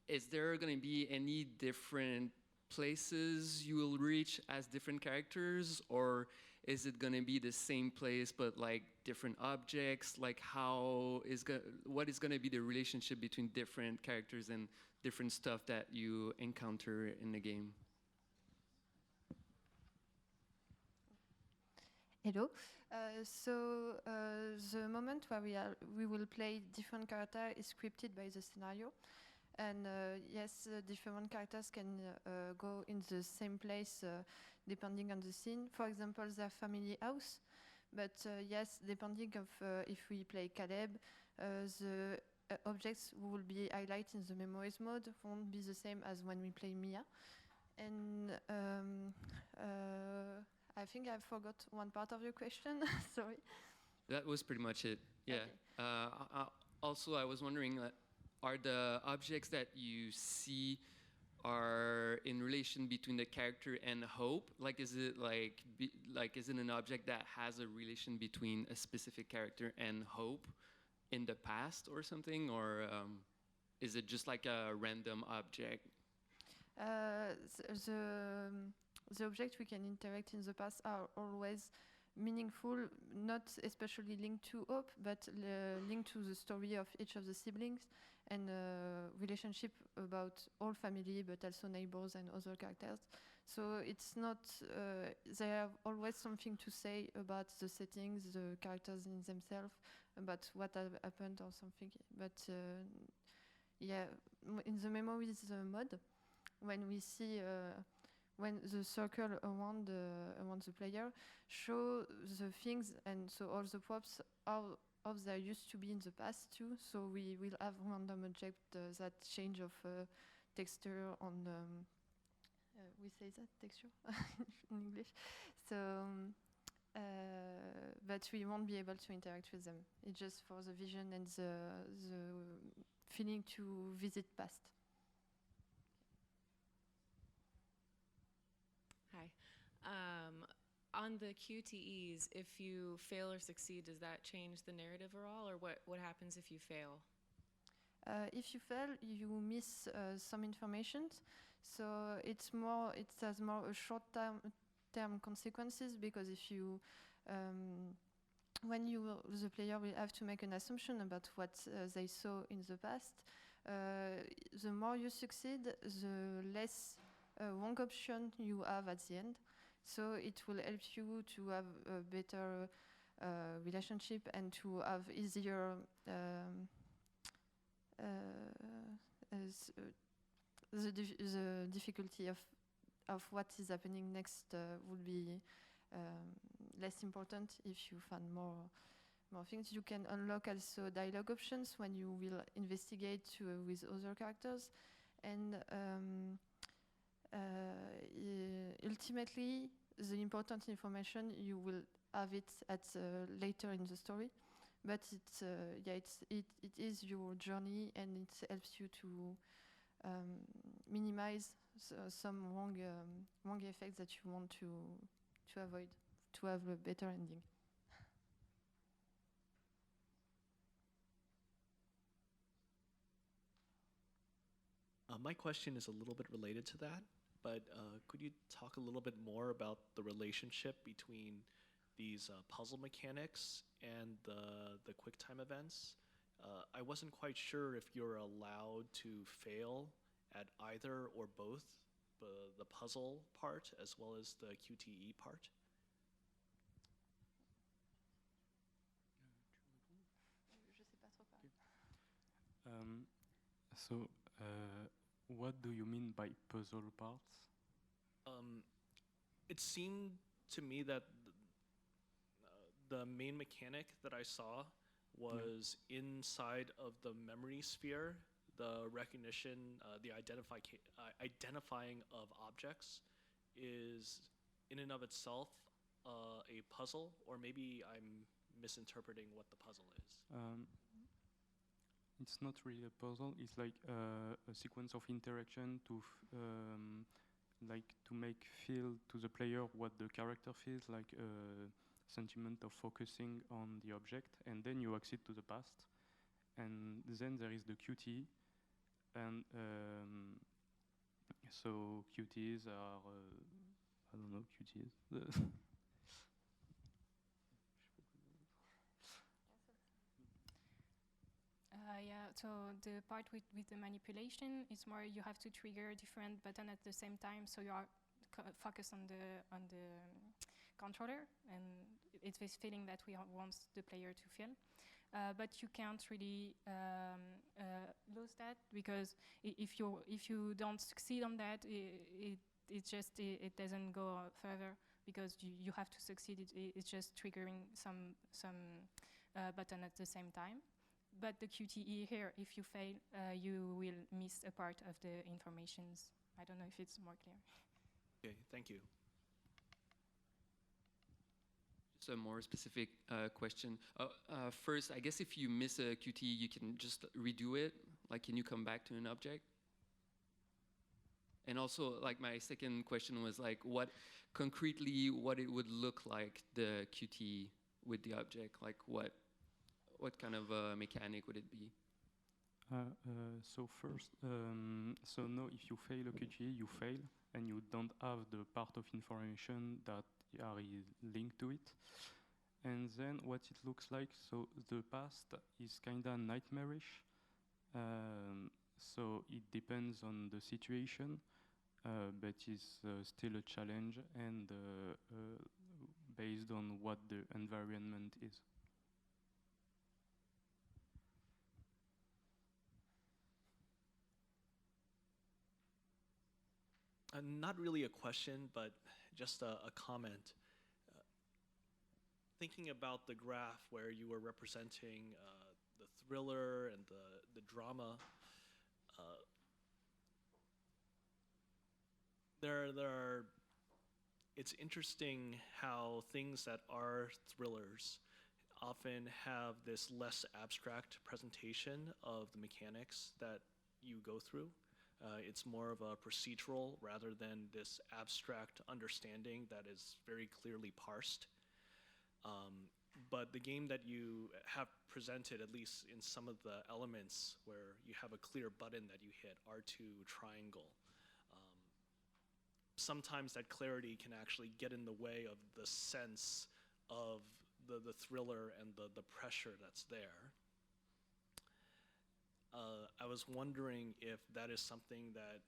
is there gonna be any different places you will reach as different characters, or is it gonna be the same place but like different objects? Like what is gonna be the relationship between different characters and different stuff that you encounter in the game? Hello. The moment where we will play different characters is scripted by the scenario, and yes, different characters can go in the same place depending on the scene. For example, their family house, but yes, depending of if we play Caleb, the objects will be highlighted in the memories mode won't be the same as when we play Mia, and I think I forgot one part of your question. Sorry. That was pretty much it. Yeah. Okay. Also, I was wondering, are the objects that you see are in relation between the character and Hope? Like, is it is it an object that has a relation between a specific character and Hope in the past or something, or is it just like a random object? The objects we can interact in the past are always meaningful, not especially linked to hope, but linked to the story of each of the siblings and relationship about all family, but also neighbors and other characters. So it's not, they have always something to say about the settings, the characters in themselves, about what happened or something. But yeah, in the memories mod, when we see when the circle around the player show the things, and so all the props how they used to be in the past too. So we will have random object that change of texture on. We say that texture in English. So, but we won't be able to interact with them. It's just for the vision and the feeling to visit past. Hi. On the QTEs, if you fail or succeed, does that change the narrative at all, or what happens if you fail? If you fail, you miss some information. So it has more a short-term consequences, because if you the player will have to make an assumption about what they saw in the past. The more you succeed, the less wrong option you have at the end. So it will help you to have a better relationship and to have easier the difficulty of what is happening next would be less important if you find more things. You can unlock also dialogue options when you will investigate with other characters, and ultimately the important information you will have it at later in the story, but it is your journey, and it helps you to minimize some wrong effects that you want to avoid, to have a better ending. My question is a little bit related to that, but could you talk a little bit more about the relationship between these puzzle mechanics and the quick time events? I wasn't quite sure if you're allowed to fail at either or both the puzzle part as well as the QTE part. What do you mean by puzzle parts? It seemed to me that the main mechanic that I saw was inside of the memory sphere, the recognition, the identifying of objects is in and of itself a puzzle, or maybe I'm misinterpreting what the puzzle is. It's not really a puzzle. It's like a sequence of interaction to make feel to the player what the character feels, like a sentiment of focusing on the object, and then you exit to the past, and then there is the QT, and so QTs are I don't know, QTs. Yeah, so the part with the manipulation is more you have to trigger different buttons at the same time, so you are focused on the controller, and it's this feeling that we want the player to feel. But you can't really lose that, because if you don't succeed on that, it doesn't go further, because you have to succeed. It's just triggering some button at the same time. But the QTE here, if you fail, you will miss a part of the informations. I don't know if it's more clear. Okay, thank you. Just a more specific question. First, I guess if you miss a QTE, you can just redo it. Like, can you come back to an object? And also, like, my second question was like, what it would look like, the QTE with the object, like what kind of mechanic would it be? So first, so now if you fail a QGE, you fail, and you don't have the part of information that are linked to it. And then what it looks like, so the past is kinda nightmarish. So it depends on the situation, but it's still a challenge and based on what the environment is. Not really a question, but just a comment. Thinking about the graph where you were representing the thriller and the drama, it's interesting how things that are thrillers often have this less abstract presentation of the mechanics that you go through. It's more of a procedural rather than this abstract understanding that is very clearly parsed. But the game that you have presented, at least in some of the elements where you have a clear button that you hit, R2, triangle, sometimes that clarity can actually get in the way of the sense of the thriller and the pressure that's there. I was wondering if that is something that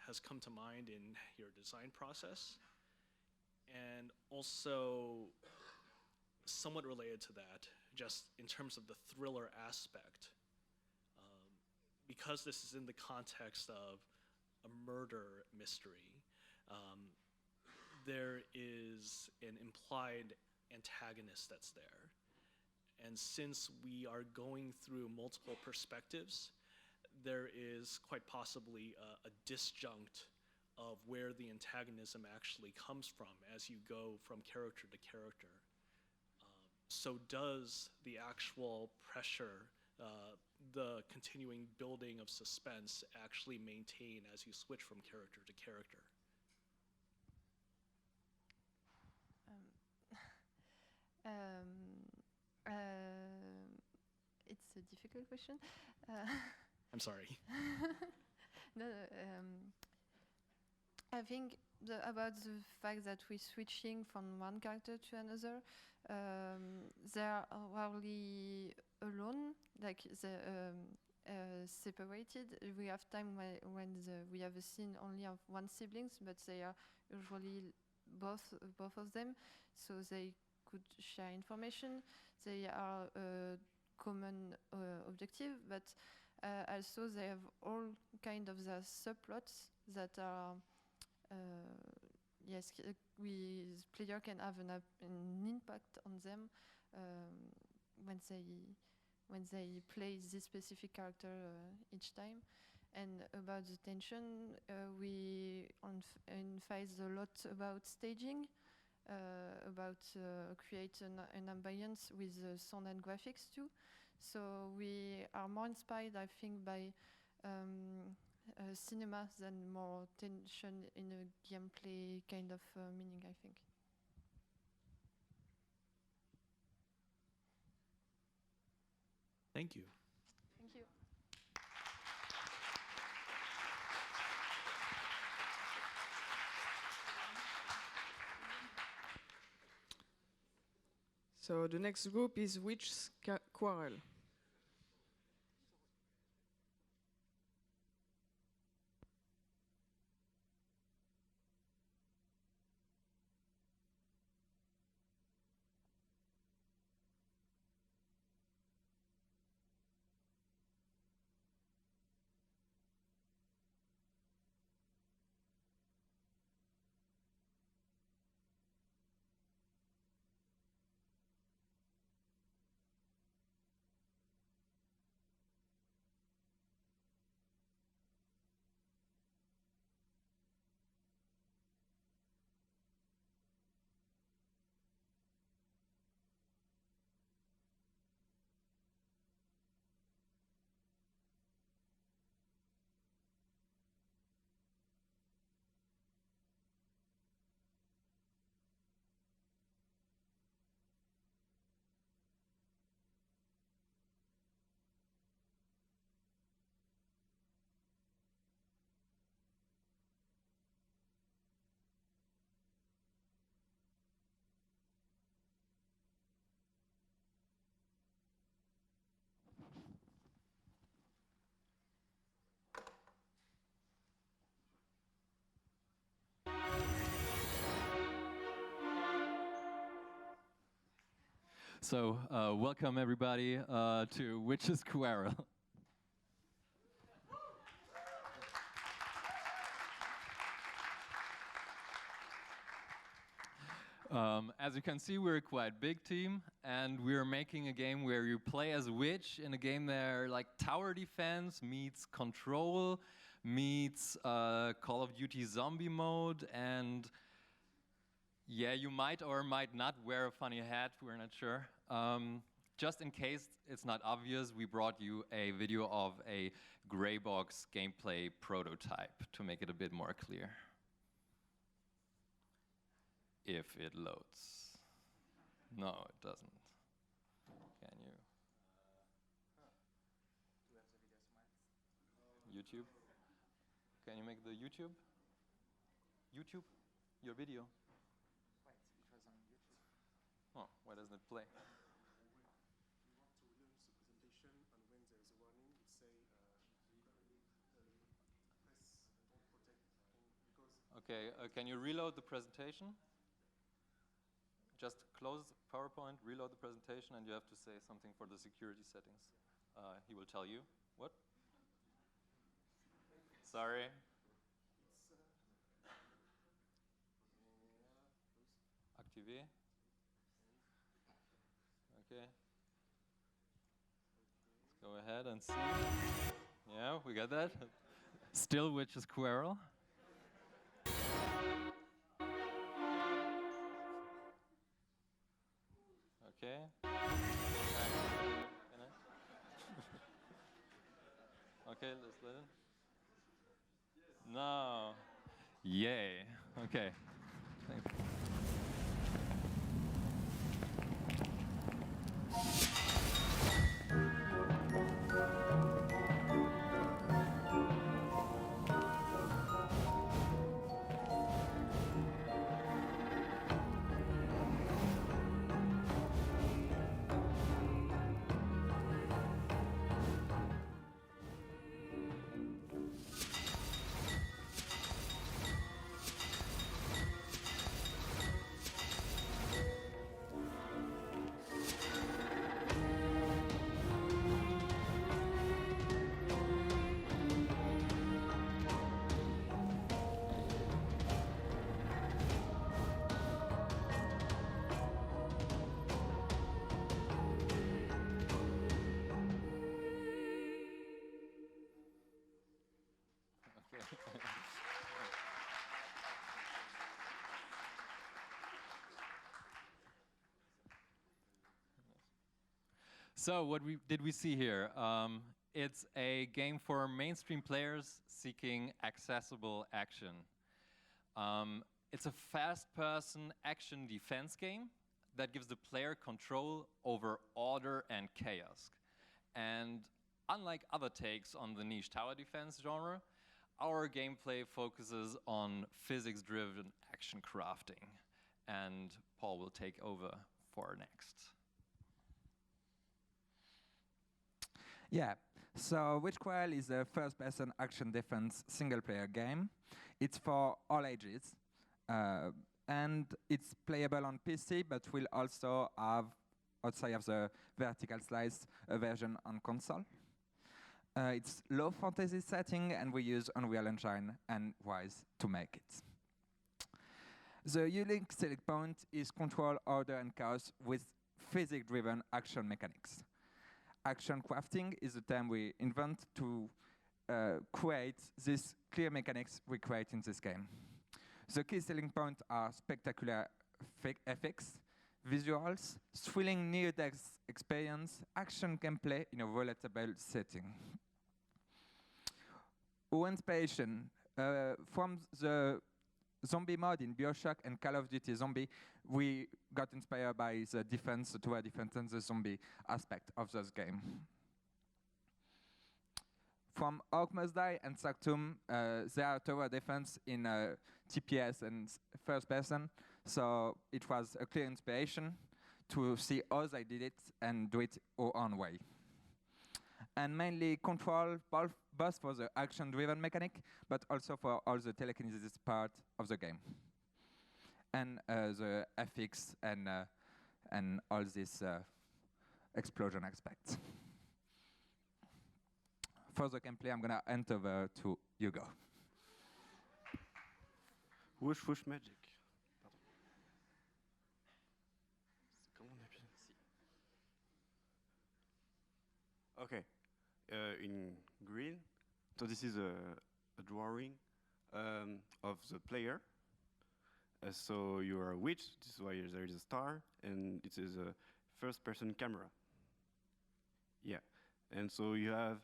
has come to mind in your design process. And also, somewhat related to that, just in terms of the thriller aspect, because this is in the context of a murder mystery, there is an implied antagonist that's there. And since we are going through multiple perspectives, there is quite possibly a disjunct of where the antagonism actually comes from as you go from character to character. So does the actual pressure, the continuing building of suspense actually maintain as you switch from character to character? It's a difficult question. I'm sorry. No, I think about the fact that we're switching from one character to another, they are rarely alone, like separated. We have time when we have a scene only of one siblings, but they are usually both of them, so they could share information. They are common objective, but also they have all kind of the subplots that are yes, we player can have an impact on them when they play this specific character each time. And about the tension, we emphasize a lot about staging, about create an ambience with sound and graphics too. So we are more inspired, I think, by cinema than more tension in a gameplay kind of meaning, I think. Thank you. Thank you. So the next group is which Quarrel? So, welcome everybody to Witch's Quarrel. As you can see, we're a quite big team, and we're making a game where you play as a witch in a game there like tower defense meets control meets Call of Duty zombie mode, and yeah, you might or might not wear a funny hat, we're not sure. Just in case it's not obvious, we brought you a video of a gray box gameplay prototype to make it a bit more clear. If it loads. No, it doesn't. Can you? YouTube? Can you make the YouTube? YouTube? Your video? Wait, it was on YouTube. Oh, why doesn't it play? Okay, can you reload the presentation? Just close PowerPoint, reload the presentation, and you have to say something for the security settings. He will tell you. What? Sorry. Activer. Okay. Let's go ahead and see. Yeah, we got that. Still Witch's Quarrel. Okay. Okay, let's let it. No. Yay. Okay. Thanks. So what did we see here? It's a game for mainstream players seeking accessible action. It's a fast-person action defense game that gives the player control over order and chaos. And unlike other takes on the niche tower defense genre, our gameplay focuses on physics-driven action crafting. And Paul will take over for next. Yeah, so Witch Quarrel is a first-person action defense single-player game. It's for all ages, and it's playable on PC, but will also have, outside of the vertical slice, a version on console. It's low fantasy setting, and we use Unreal Engine and Wise to make it. The unique selling point is control, order, and chaos with physics-driven action mechanics. Action crafting is the term we invent to create these clear mechanics we create in this game. The key selling points are spectacular effects, visuals, thrilling near-death experience, action gameplay in a relatable setting. Our inspiration from the zombie mode in BioShock and Call of Duty Zombie, we got inspired by the defense, the tower defense, and the zombie aspect of this game. From Orc Must Die and Sanctum, they are tower defense in TPS and first person, so it was a clear inspiration to see how they did it and do it our own way. And mainly control, both for the action-driven mechanic, but also for all the telekinesis part of the game. And the FX and and all these explosion aspects. For the gameplay, I'm gonna hand over to Hugo. Whoosh whoosh magic. Okay, in green, so this is a drawing of the player. So you are a witch, this is why there is a star, and it is a first-person camera. Yeah, and so you have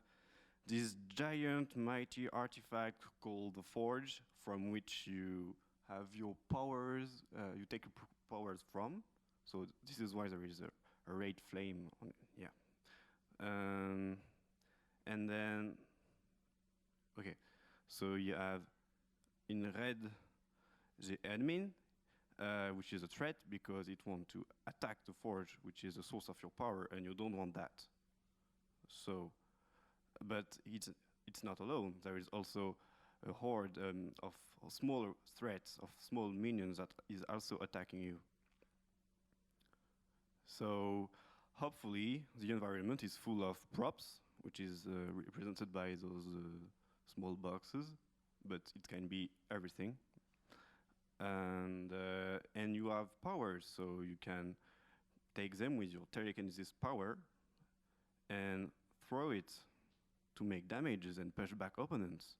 this giant, mighty artifact called the Forge, from which you have your powers, you take your powers from. So this is why there is a red flame on it, yeah. And then, okay, so you have in red the admin, which is a threat because it wants to attack the forge, which is the source of your power, and you don't want that. So, but it's not alone. There is also a horde of smaller threats, of small minions that is also attacking you. So, hopefully, the environment is full of props, which is represented by those small boxes, but it can be everything. And you have powers, so you can take them with your telekinesis power and throw it to make damages and push back opponents.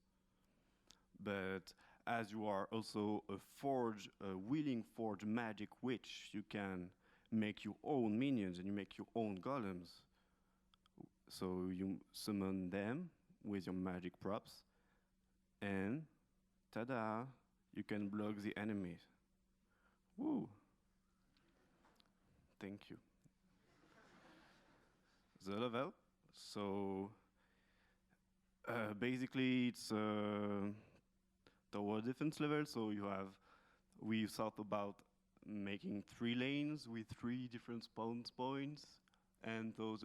But as you are also a willing forge magic witch, you can make your own minions and you make your own golems. So you summon them with your magic props, and ta-da, you can block the enemies. Woo! Thank you. The level, so basically it's tower defense level, so we thought about making 3 lanes with 3 different spawn points, and those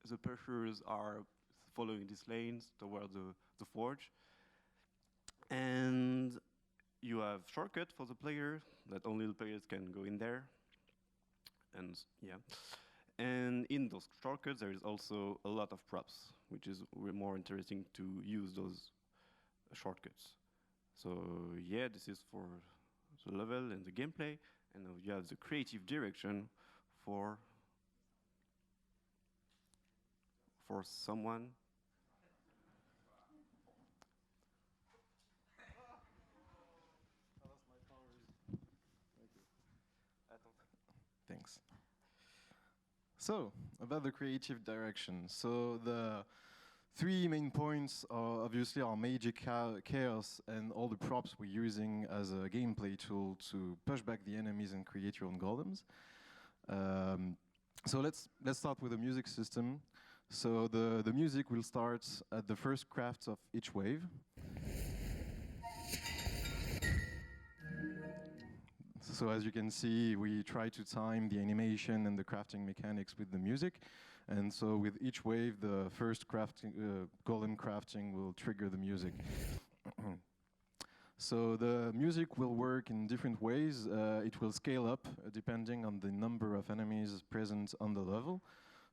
the pushers are following these lanes toward the forge. And you have shortcut for the player, that only the players can go in there. And yeah. And in those shortcuts there is also a lot of props, which is more interesting to use those shortcuts. So yeah, this is for the level and the gameplay, and now you have the creative direction for someone. Thanks. So, about the creative direction. So the 3 main points are obviously our magic chaos and all the props we're using as a gameplay tool to push back the enemies and create your own golems. So let's start with the music system. So the music will start at the first craft of each wave. So as you can see, we try to time the animation and the crafting mechanics with the music. And so with each wave, the first golem crafting will trigger the music. So the music will work in different ways. It will scale up depending on the number of enemies present on the level.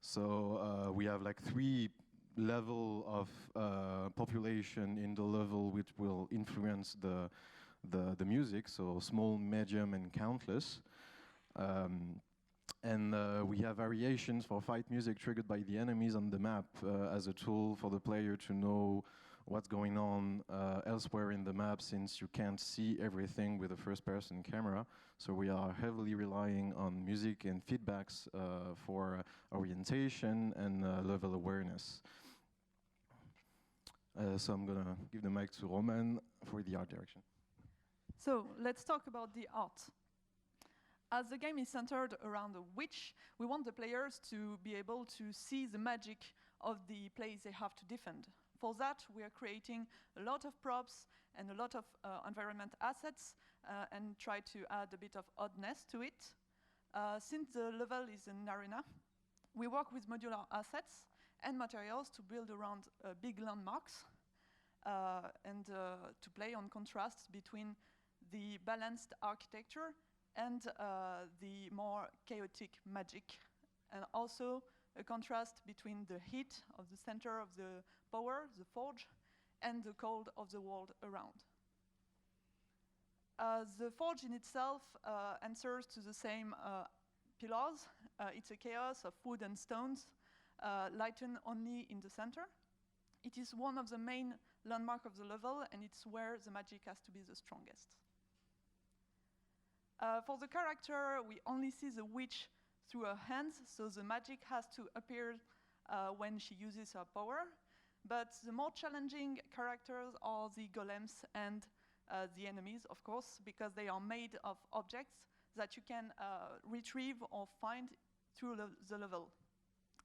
So we have like 3 level of population in the level which will influence the music, so small, medium, and countless. And we have variations for fight music triggered by the enemies on the map as a tool for the player to know what's going on elsewhere in the map, since you can't see everything with a first-person camera. So we are heavily relying on music and feedbacks for orientation and level awareness. So I'm gonna give the mic to Roman for the art direction. So let's talk about the art. As the game is centered around a witch, we want the players to be able to see the magic of the place they have to defend. For that, we are creating a lot of props and a lot of environment assets and try to add a bit of oddness to it. Since the level is an arena, we work with modular assets and materials to build around big landmarks and to play on contrasts between the balanced architecture and the more chaotic magic, and also a contrast between the heat of the center of the power, the forge, and the cold of the world around. The forge in itself answers to the same pillars. It's a chaos of wood and stones, lightened only in the center. It is one of the main landmarks of the level, and it's where the magic has to be the strongest. For the character, we only see the witch through her hands, so the magic has to appear when she uses her power. But the more challenging characters are the golems and the enemies, of course, because they are made of objects that you can retrieve or find through the level.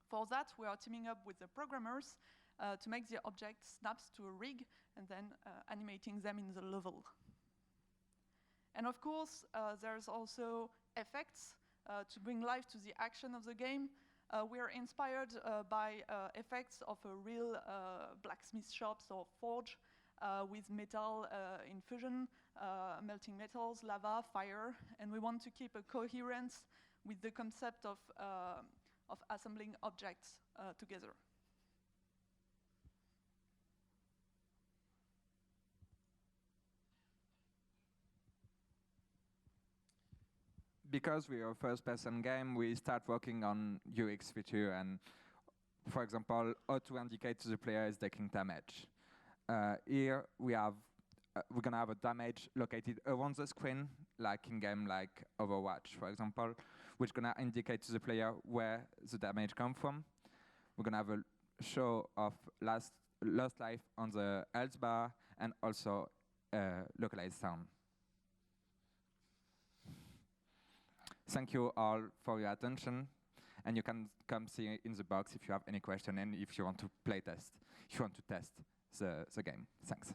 For that, we are teaming up with the programmers to make the object snaps to a rig and then animating them in the level. And of course, there's also effects to bring life to the action of the game. We are inspired by effects of a real blacksmith shops or forge with metal infusion, melting metals, lava, fire, and we want to keep a coherence with the concept of assembling objects together. Because we are a first-person game, we start working on UX feature and, for example, how to indicate to the player is taking damage. Here we're gonna have a damage located around the screen, like in game like Overwatch, for example, which gonna indicate to the player where the damage comes from. We're gonna have a show of lost life on the health bar and also localized sound. Thank you all for your attention, and you can come see in the box if you have any question and if you want to play test, if you want to test the game. Thanks.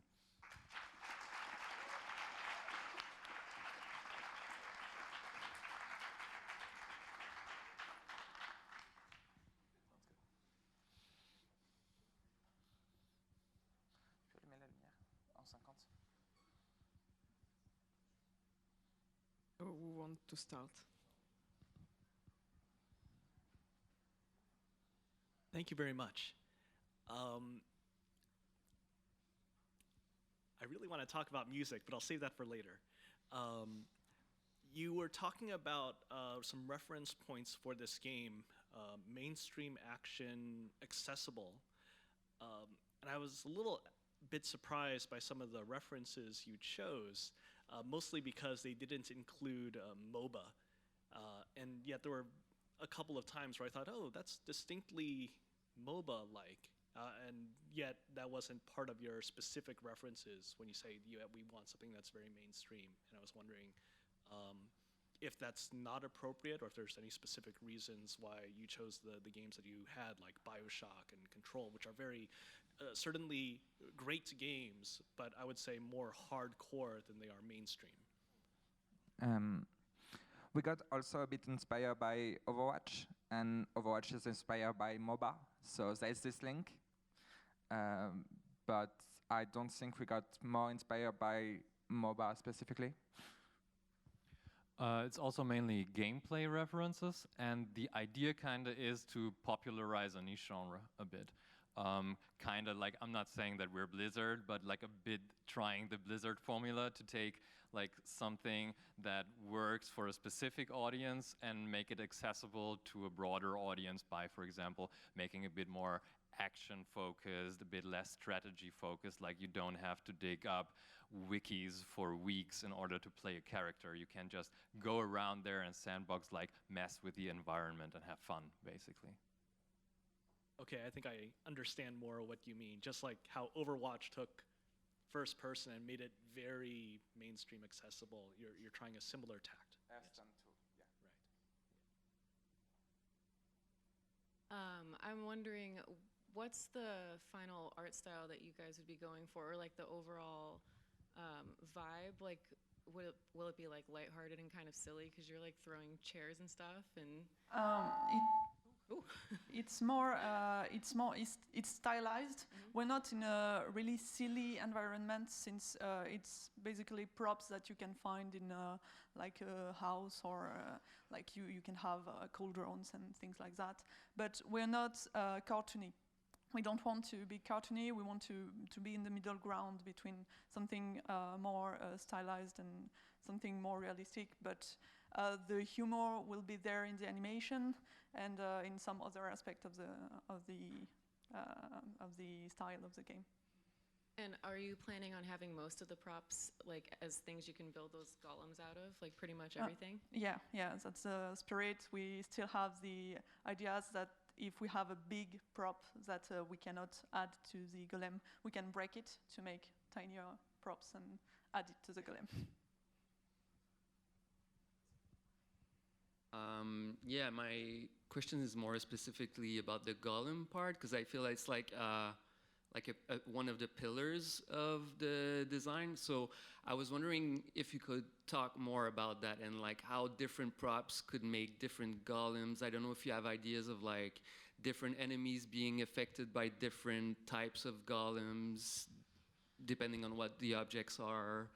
Who wants to start? Thank you very much. I really want to talk about music, but I'll save that for later. You were talking about some reference points for this game, mainstream action, accessible, and I was a little bit surprised by some of the references you chose, mostly because they didn't include MOBA, and yet there were a couple of times where I thought, oh, that's distinctly MOBA-like, and yet that wasn't part of your specific references when you say we want something that's very mainstream. And I was wondering if that's not appropriate, or if there's any specific reasons why you chose the games that you had, like BioShock and Control, which are very certainly great games, but I would say more hardcore than they are mainstream. We got also a bit inspired by Overwatch, and Overwatch is inspired by MOBA, so there's this link. But I don't think we got more inspired by MOBA specifically. It's also mainly gameplay references, and the idea kind of is to popularize a niche genre a bit. Kind of like, I'm not saying that we're Blizzard, but like a bit trying the Blizzard formula to take like something that works for a specific audience and make it accessible to a broader audience by, for example, making a bit more action focused, a bit less strategy focused, like you don't have to dig up wikis for weeks in order to play a character. You can just go around there and sandbox, like mess with the environment and have fun, basically. Okay, I think I understand more what you mean. Just like how Overwatch took first person and made it very mainstream accessible, you're trying a similar tact. Yes. Right. I'm wondering, what's the final art style that you guys would be going for, or like the overall vibe? Like, will it be like lighthearted and kind of silly because you're like throwing chairs and stuff? And it's stylized. We're not in a really silly environment, since it's basically props that you can find in like a house, or like you can have cauldrons and things like that. But we're not cartoony. We don't want to be cartoony. We want to be in the middle ground between something more stylized and something more realistic. But the humor will be there in the animation and in some other aspect of the style of the game. And are you planning on having most of the props like as things you can build those golems out of, like pretty much everything? Yeah, that's the spirit. We still have the ideas that if we have a big prop that we cannot add to the golem, we can break it to make tinier props and add it to the golem. Yeah, my question is more specifically about the golem part, because I feel it's like one of the pillars of the design. So I was wondering if you could talk more about that and like how different props could make different golems. I don't know if you have ideas of like different enemies being affected by different types of golems, depending on what the objects are.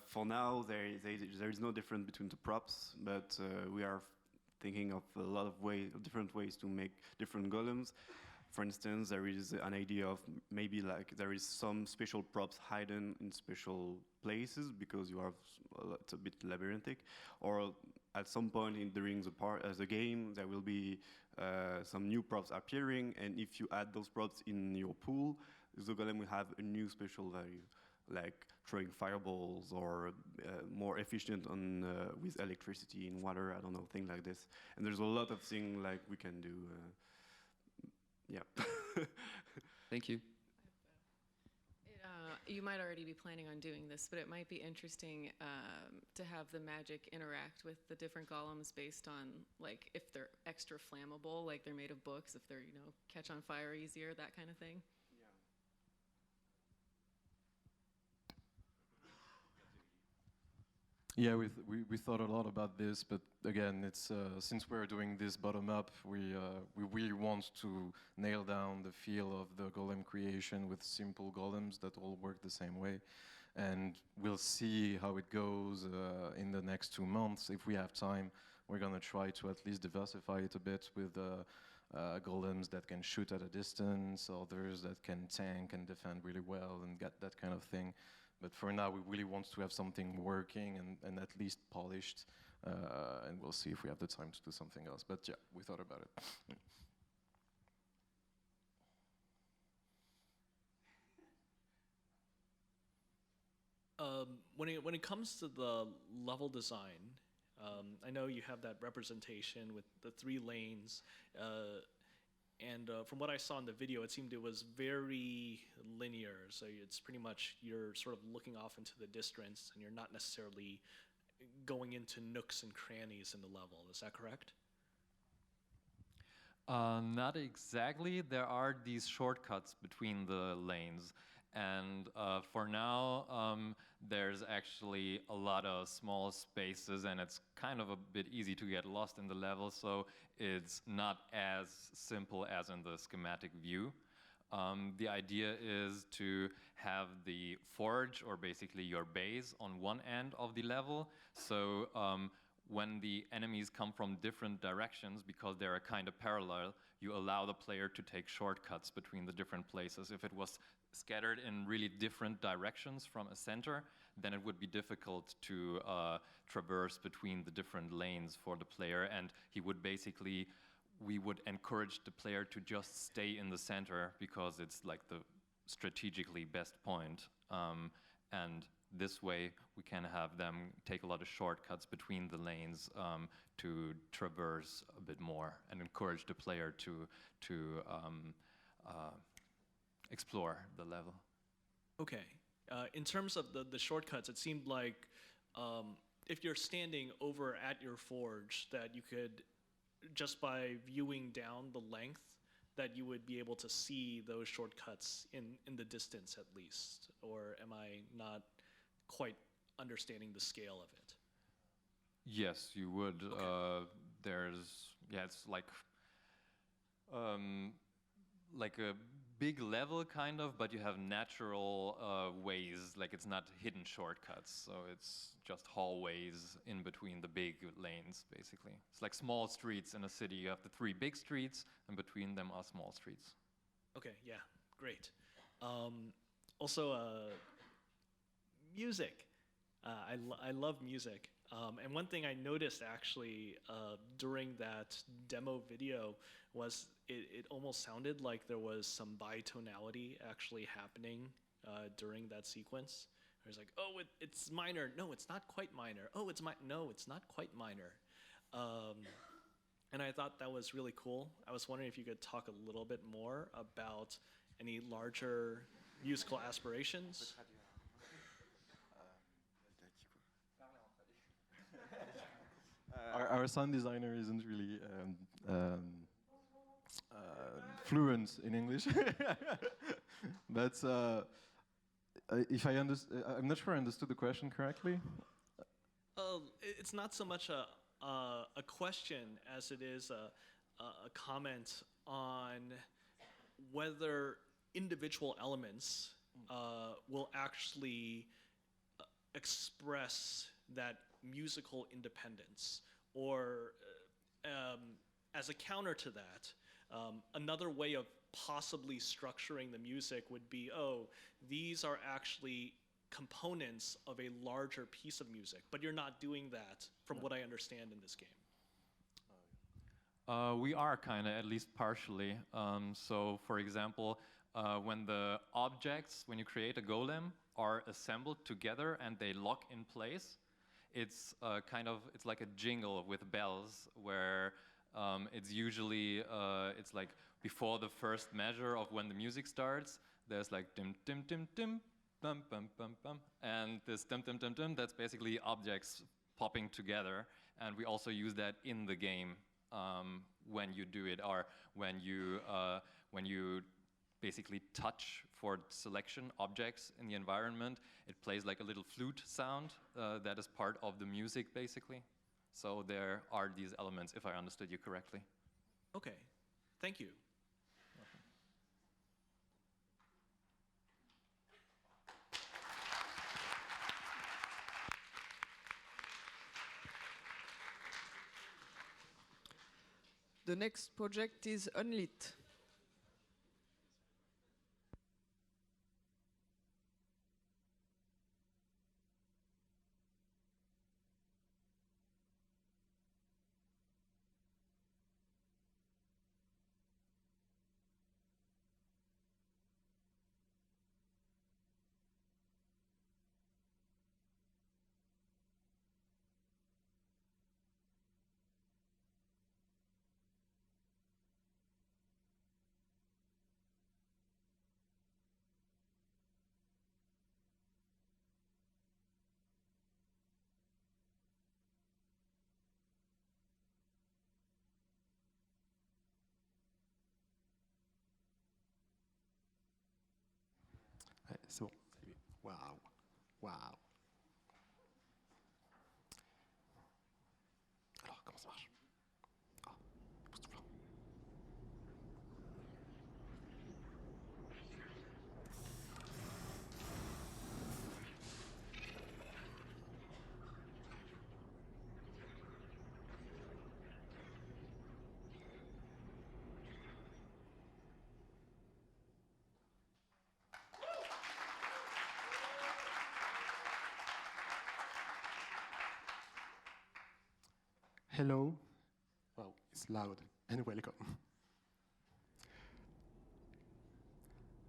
For now, there is no difference between the props, but we are thinking of a lot of different ways to make different golems. For instance, there is an idea of maybe like there is some special props hidden in special places because you have it's a bit labyrinthic, or at some point during the game there will be some new props appearing, and if you add those props in your pool, the golem will have a new special value, like throwing fireballs or more efficient on with electricity and water. I don't know, things like this. And there's a lot of things like we can do. Yeah. Thank you. You might already be planning on doing this, but it might be interesting to have the magic interact with the different golems based on like if they're extra flammable, like they're made of books, if they're catch on fire easier, that kind of thing. Yeah, we thought a lot about this, but again, it's since we're doing this bottom up, we really want to nail down the feel of the golem creation with simple golems that all work the same way, and we'll see how it goes in the next 2 months. If we have time, we're gonna try to at least diversify it a bit with golems that can shoot at a distance, others that can tank and defend really well and get that kind of thing. But for now, we really want to have something working and at least polished, and we'll see if we have the time to do something else. But yeah, we thought about it. When it comes to the level design, I know you have that representation with the 3 lanes. And from what I saw in the video, it seemed it was very linear. So it's pretty much you're sort of looking off into the distance, and you're not necessarily going into nooks and crannies in the level. Is that correct? Not exactly. There are these shortcuts between the lanes. And for now, there's actually a lot of small spaces, and it's kind of a bit easy to get lost in the level, so it's not as simple as in the schematic view. The idea is to have the forge, or basically your base, on one end of the level. So when the enemies come from different directions, because they're kind of parallel, you allow the player to take shortcuts between the different places. If it was scattered in really different directions from a center, then it would be difficult to traverse between the different lanes for the player, and we would encourage the player to just stay in the center because it's like the strategically best point, and this way we can have them take a lot of shortcuts between the lanes to traverse a bit more and encourage the player to explore the level. Okay. In terms of the shortcuts, it seemed like if you're standing over at your forge, that you could, just by viewing down the length, that you would be able to see those shortcuts in the distance at least. Or am I not quite understanding the scale of it? Yes, you would. Okay. It's like like a big level kind of, but you have natural ways, like it's not hidden shortcuts, so it's just hallways in between the big lanes, basically. It's like small streets in a city. You have the 3 big streets, and between them are small streets. Okay, yeah, great. Also, music. I love music. And one thing I noticed actually during that demo video was it almost sounded like there was some bitonality actually happening during that sequence. It was like, oh, it's minor. No, it's not quite minor. Oh, no, it's not quite minor. And I thought that was really cool. I was wondering if you could talk a little bit more about any larger musical aspirations. Our sound designer isn't really fluent in English, but if I'm not sure I understood the question correctly. It's not so much a question as it is a comment on whether individual elements will actually express that musical independence, or as a counter to that, another way of possibly structuring the music would be, oh, these are actually components of a larger piece of music, but you're not doing that from what I understand in this game. We are kind of, at least partially. So, for example, when the objects, when you create a golem, are assembled together and they lock in place, it's it's like a jingle with bells, where it's usually, it's like before the first measure of when the music starts, there's like dim, dim, dim, dim, bum, bum, bum, bum. And this dim, dim, dim, dim, that's basically objects popping together. And we also use that in the game when you do it, or when you basically touch for selection objects in the environment. It plays like a little flute sound that is part of the music, basically. So there are these elements, if I understood you correctly. Okay, thank you. The next project is Unlit. C'est bon. Waouh. Waouh. Alors, comment ça marche? Hello. Wow, it's loud, and welcome.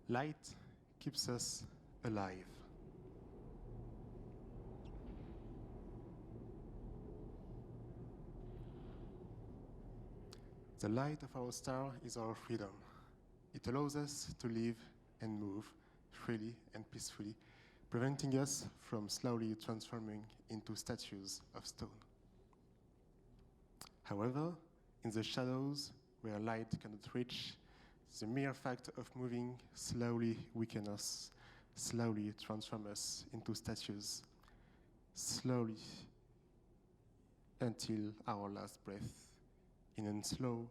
Light keeps us alive. The light of our star is our freedom. It allows us to live and move freely and peacefully, preventing us from slowly transforming into statues of stone. However, in the shadows, where light cannot reach, the mere fact of moving slowly weakens us, slowly transforms us into statues, slowly until our last breath, in a slow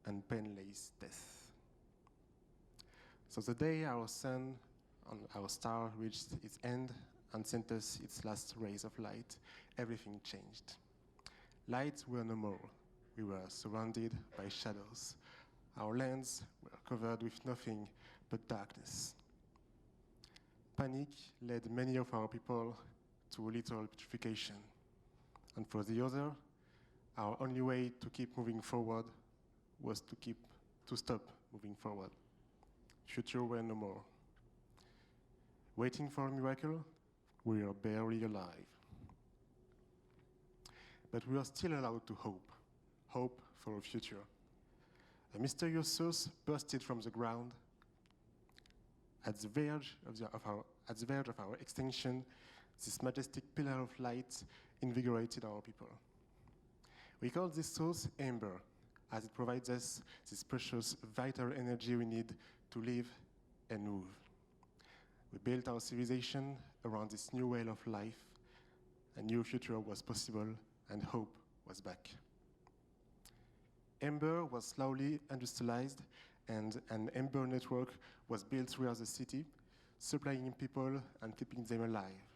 and painless death. So the day our sun on our star reached its end and sent us its last rays of light, everything changed. Lights were no more. We were surrounded by shadows. Our lands were covered with nothing but darkness. Panic led many of our people to literal petrification. And for the other, our only way to keep moving forward was to stop moving forward. Future were no more. Waiting for a miracle, we are barely alive. But we are still allowed to hope for a future. A mysterious source bursted from the ground. At the verge of our extinction, this majestic pillar of light invigorated our people. We call this source Amber, as it provides us this precious vital energy we need to live and move. We built our civilization around this new well of life. A new future was possible, and hope was back. Amber was slowly industrialized, and an Amber network was built throughout the city, supplying people and keeping them alive.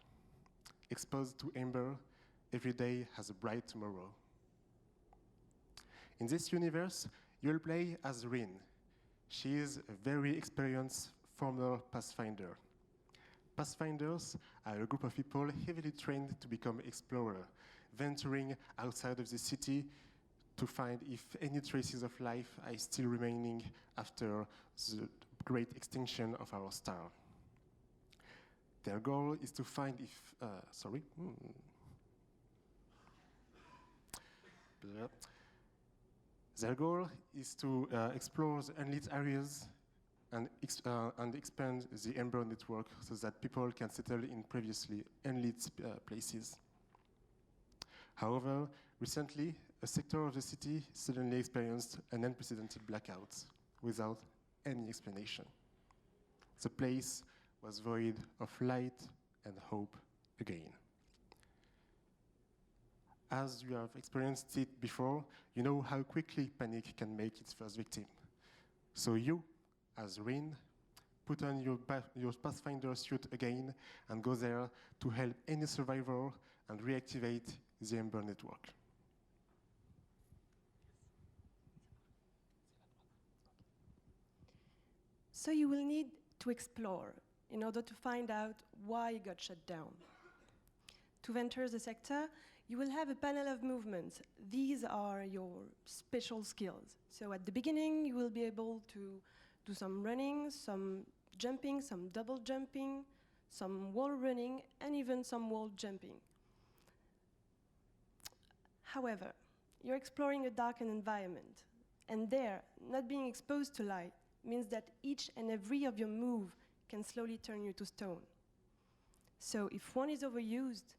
Exposed to Amber, every day has a bright tomorrow. In this universe, you'll play as Rin. She is a very experienced former Pathfinder. Pathfinders are a group of people heavily trained to become explorers, venturing outside of the city to find if any traces of life are still remaining after the great extinction of our star. Their goal is to find if, Their goal is to explore the unlit areas and expand the Amber network so that people can settle in previously unlit places. However, recently, a sector of the city suddenly experienced an unprecedented blackout without any explanation. The place was void of light and hope again. As you have experienced it before, you know how quickly panic can make its first victim. So you, as Rin, put on your Pathfinder suit again and go there to help any survivor and reactivate the Amber network. So you will need to explore in order to find out why it got shut down. To enter the sector, you will have a panel of movements. These are your special skills. So at the beginning, you will be able to do some running, some jumping, some double jumping, some wall running, and even some wall jumping. However, you're exploring a darkened environment, and there, not being exposed to light means that each and every of your move can slowly turn you to stone. So if one is overused,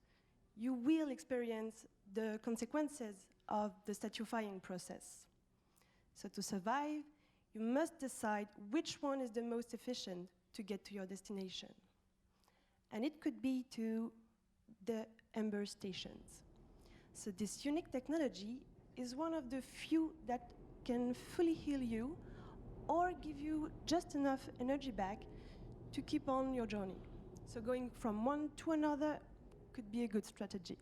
you will experience the consequences of the statufying process. So to survive, you must decide which one is the most efficient to get to your destination. And it could be to the Amber stations. So this unique technology is one of the few that can fully heal you or give you just enough energy back to keep on your journey. So going from one to another could be a good strategy.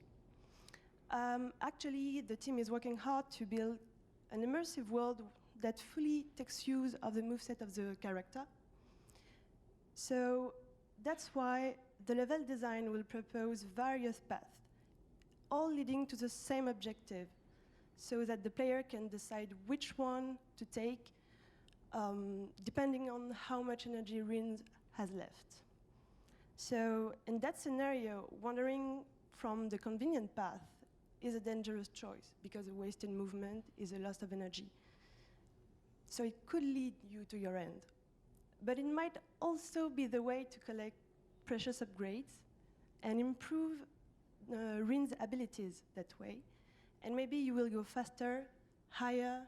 Actually, the team is working hard to build an immersive world that fully takes use of the moveset of the character. So that's why the level design will propose various paths, all leading to the same objective, so that the player can decide which one to take, depending on how much energy Rin has left. So in that scenario, wandering from the convenient path is a dangerous choice because a wasted movement is a loss of energy. So it could lead you to your end. But it might also be the way to collect precious upgrades and improve Rin's abilities that way. And maybe you will go faster, higher,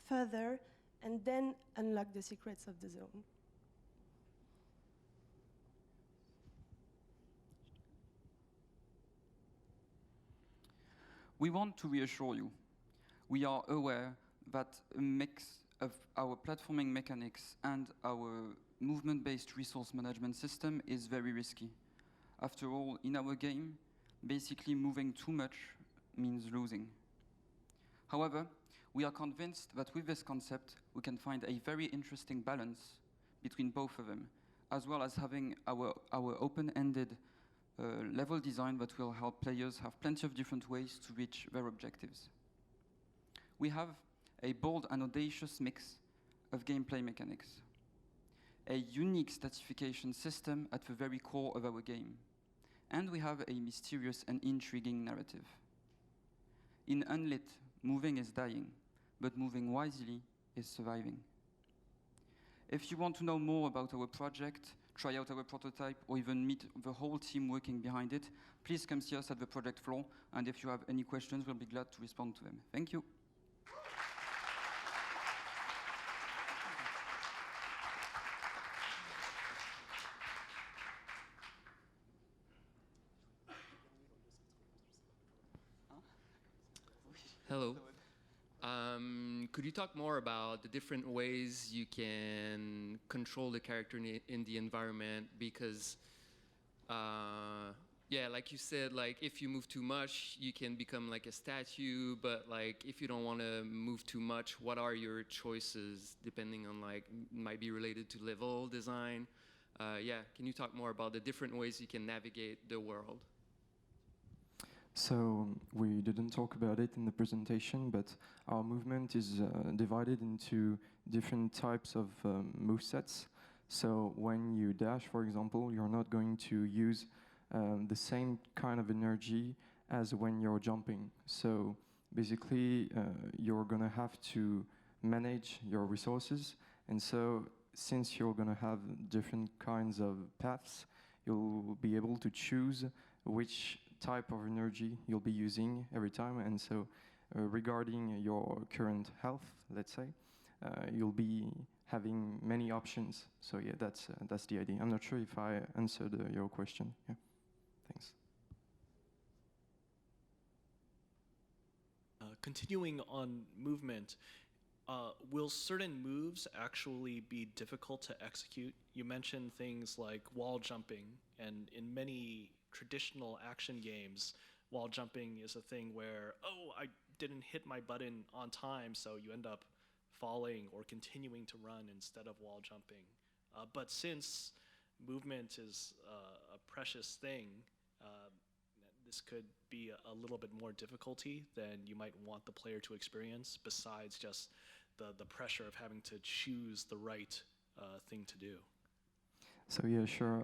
further, and then unlock the secrets of the zone. We want to reassure you. We are aware that a of our platforming mechanics and our movement-based resource management system is very risky. After all, in our game, basically moving too much means losing. However, we are convinced that with this concept, we can find a very interesting balance between both of them, as well as having our open-ended level design that will help players have plenty of different ways to reach their objectives. We have a bold and audacious mix of gameplay mechanics, a unique stratification system at the very core of our game, and we have a mysterious and intriguing narrative. In Unlit, moving is dying, but moving wisely is surviving. If you want to know more about our project, try out our prototype, or even meet the whole team working behind it, please come see us at the project floor, and if you have any questions, we'll be glad to respond to them. Thank you. Hello. Could you talk more about the different ways you can control the character in the environment? Because, yeah, like you said, like if you move too much, you can become like a statue. But like if you don't want to move too much, what are your choices? Depending on like might be related to level design. Yeah, can you talk more about the different ways you can navigate the world? So we didn't talk about it in the presentation, but our movement is divided into different types of movesets. So when you dash, for example, you're not going to use the same kind of energy as when you're jumping. So basically, you're going to have to manage your resources. And so since you're going to have different kinds of paths, you'll be able to choose which type of energy you'll be using every time. And so regarding your current health, let's say, you'll be having many options. So yeah, that's the idea. I'm not sure if I answered your question. Yeah, thanks. Continuing on movement, will certain moves actually be difficult to execute? You mentioned things like wall jumping, and in many traditional action games, wall jumping is a thing where, oh, I didn't hit my button on time, so you end up falling or continuing to run instead of wall jumping. But since movement is a precious thing, this could be a little bit more difficulty than you might want the player to experience, besides just the pressure of having to choose the right thing to do. So yeah, sure.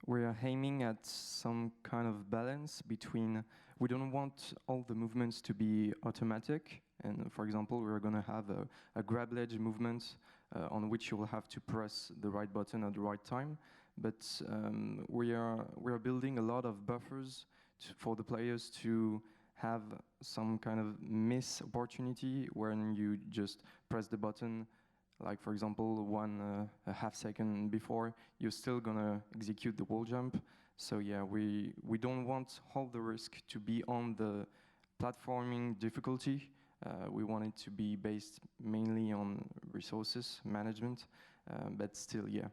We're aiming at some kind of balance between, we don't want all the movements to be automatic. And for example, we're going to have a grab ledge movement on which you will have to press the right button at the right time. But we are building a lot of buffers for the players to have some kind of miss opportunity when you just press the button. Like for example, a half second before, you're still gonna execute the wall jump. So yeah, we don't want all the risk to be on the platforming difficulty. We want it to be based mainly on resources management, but still, yeah,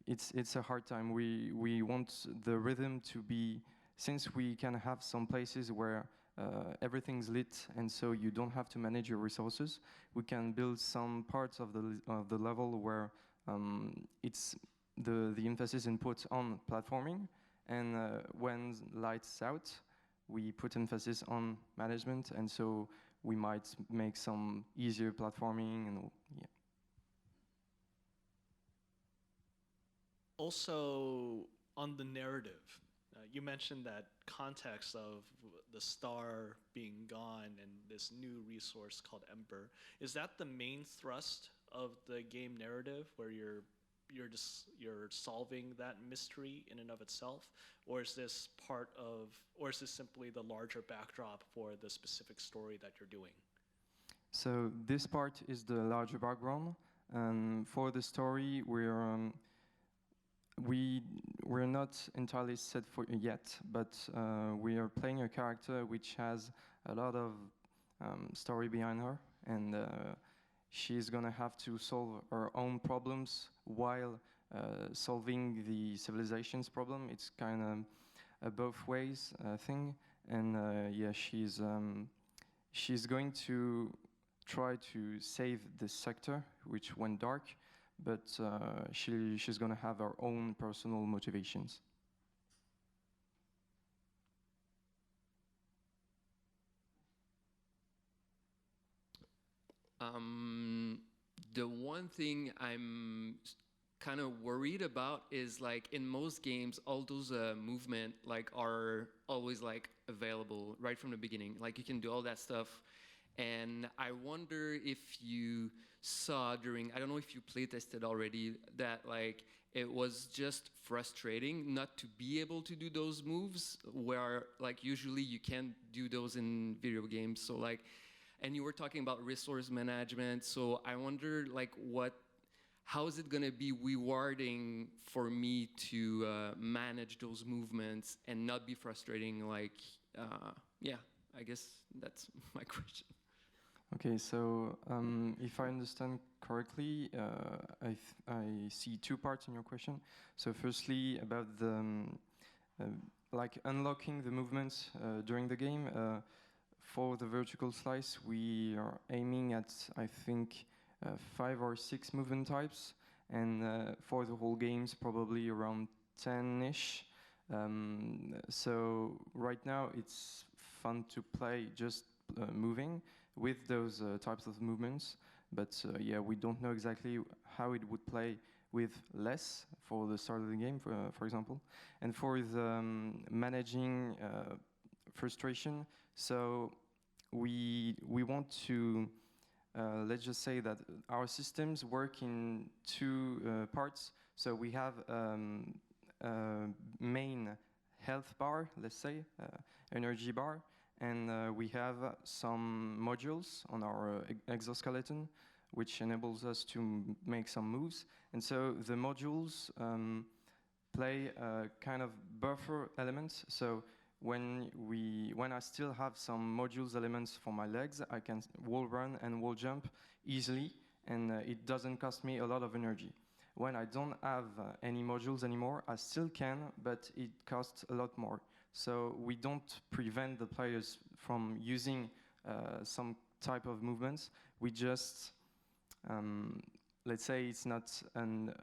it's a hard time. We want the rhythm to be, since we can have some places where everything's lit, and so you don't have to manage your resources. We can build some parts of the level where it's the emphasis is put on platforming, and when lights out, we put emphasis on management, and so we might make some easier platforming, and yeah. Also, on the narrative, you mentioned that context of the star being gone and this new resource called Ember. Is that the main thrust of the game narrative, where you're solving that mystery in and of itself, or is this simply the larger backdrop for the specific story that you're doing? So this part is the larger background, and for the story we're not entirely set for yet, but we are playing a character which has a lot of story behind her, and she's gonna have to solve her own problems while solving the civilization's problem. It's kind of a both ways thing, and yeah, she's going to try to save this sector, which went dark, but she's gonna have her own personal motivations. The one thing I'm kind of worried about is like in most games, all those movement like are always like available right from the beginning. Like you can do all that stuff, and I wonder if you saw during, I don't know if you play tested already, that like it was just frustrating not to be able to do those moves where like usually you can't do those in video games. So like, and you were talking about resource management. So I wonder like how is it gonna be rewarding for me to manage those movements and not be frustrating? Like, yeah, I guess that's my question. Okay, so if I understand correctly, I see two parts in your question. So firstly, about the like unlocking the movements during the game. For the vertical slice, we are aiming at, I think, 5 or 6 movement types, and for the whole games, probably around 10-ish. So right now, it's fun to play just moving with those types of movements, but yeah, we don't know exactly how it would play with less for the start of the game, for example. And for the managing frustration, so we want to, let's just say that our systems work in two parts. So we have main health bar, let's say, energy bar, and we have some modules on our exoskeleton, which enables us to make some moves. And so the modules play kind of buffer elements. So when I still have some modules elements for my legs, I can wall run and wall jump easily, and it doesn't cost me a lot of energy. When I don't have any modules anymore, I still can, but it costs a lot more. So we don't prevent the players from using some type of movements. We just, let's say it's not an,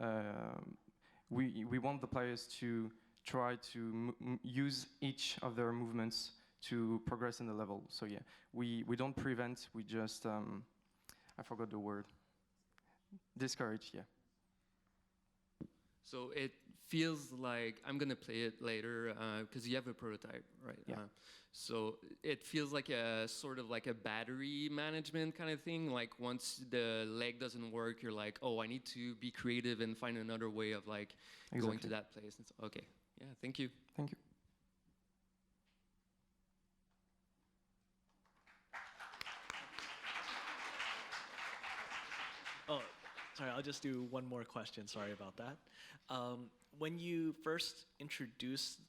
we want the players to try to use each of their movements to progress in the level. So yeah, we don't prevent, we just, I forgot the word. Discourage, yeah. So it feels like, I'm gonna play it later, because you have a prototype, right? Yeah. So it feels like a sort of like a battery management kind of thing. Like once the leg doesn't work, you're like, oh, I need to be creative and find another way of like going to that place. And so, okay, yeah, thank you. Thank you. Oh, sorry, I'll just do one more question. Sorry about that. When you first introduced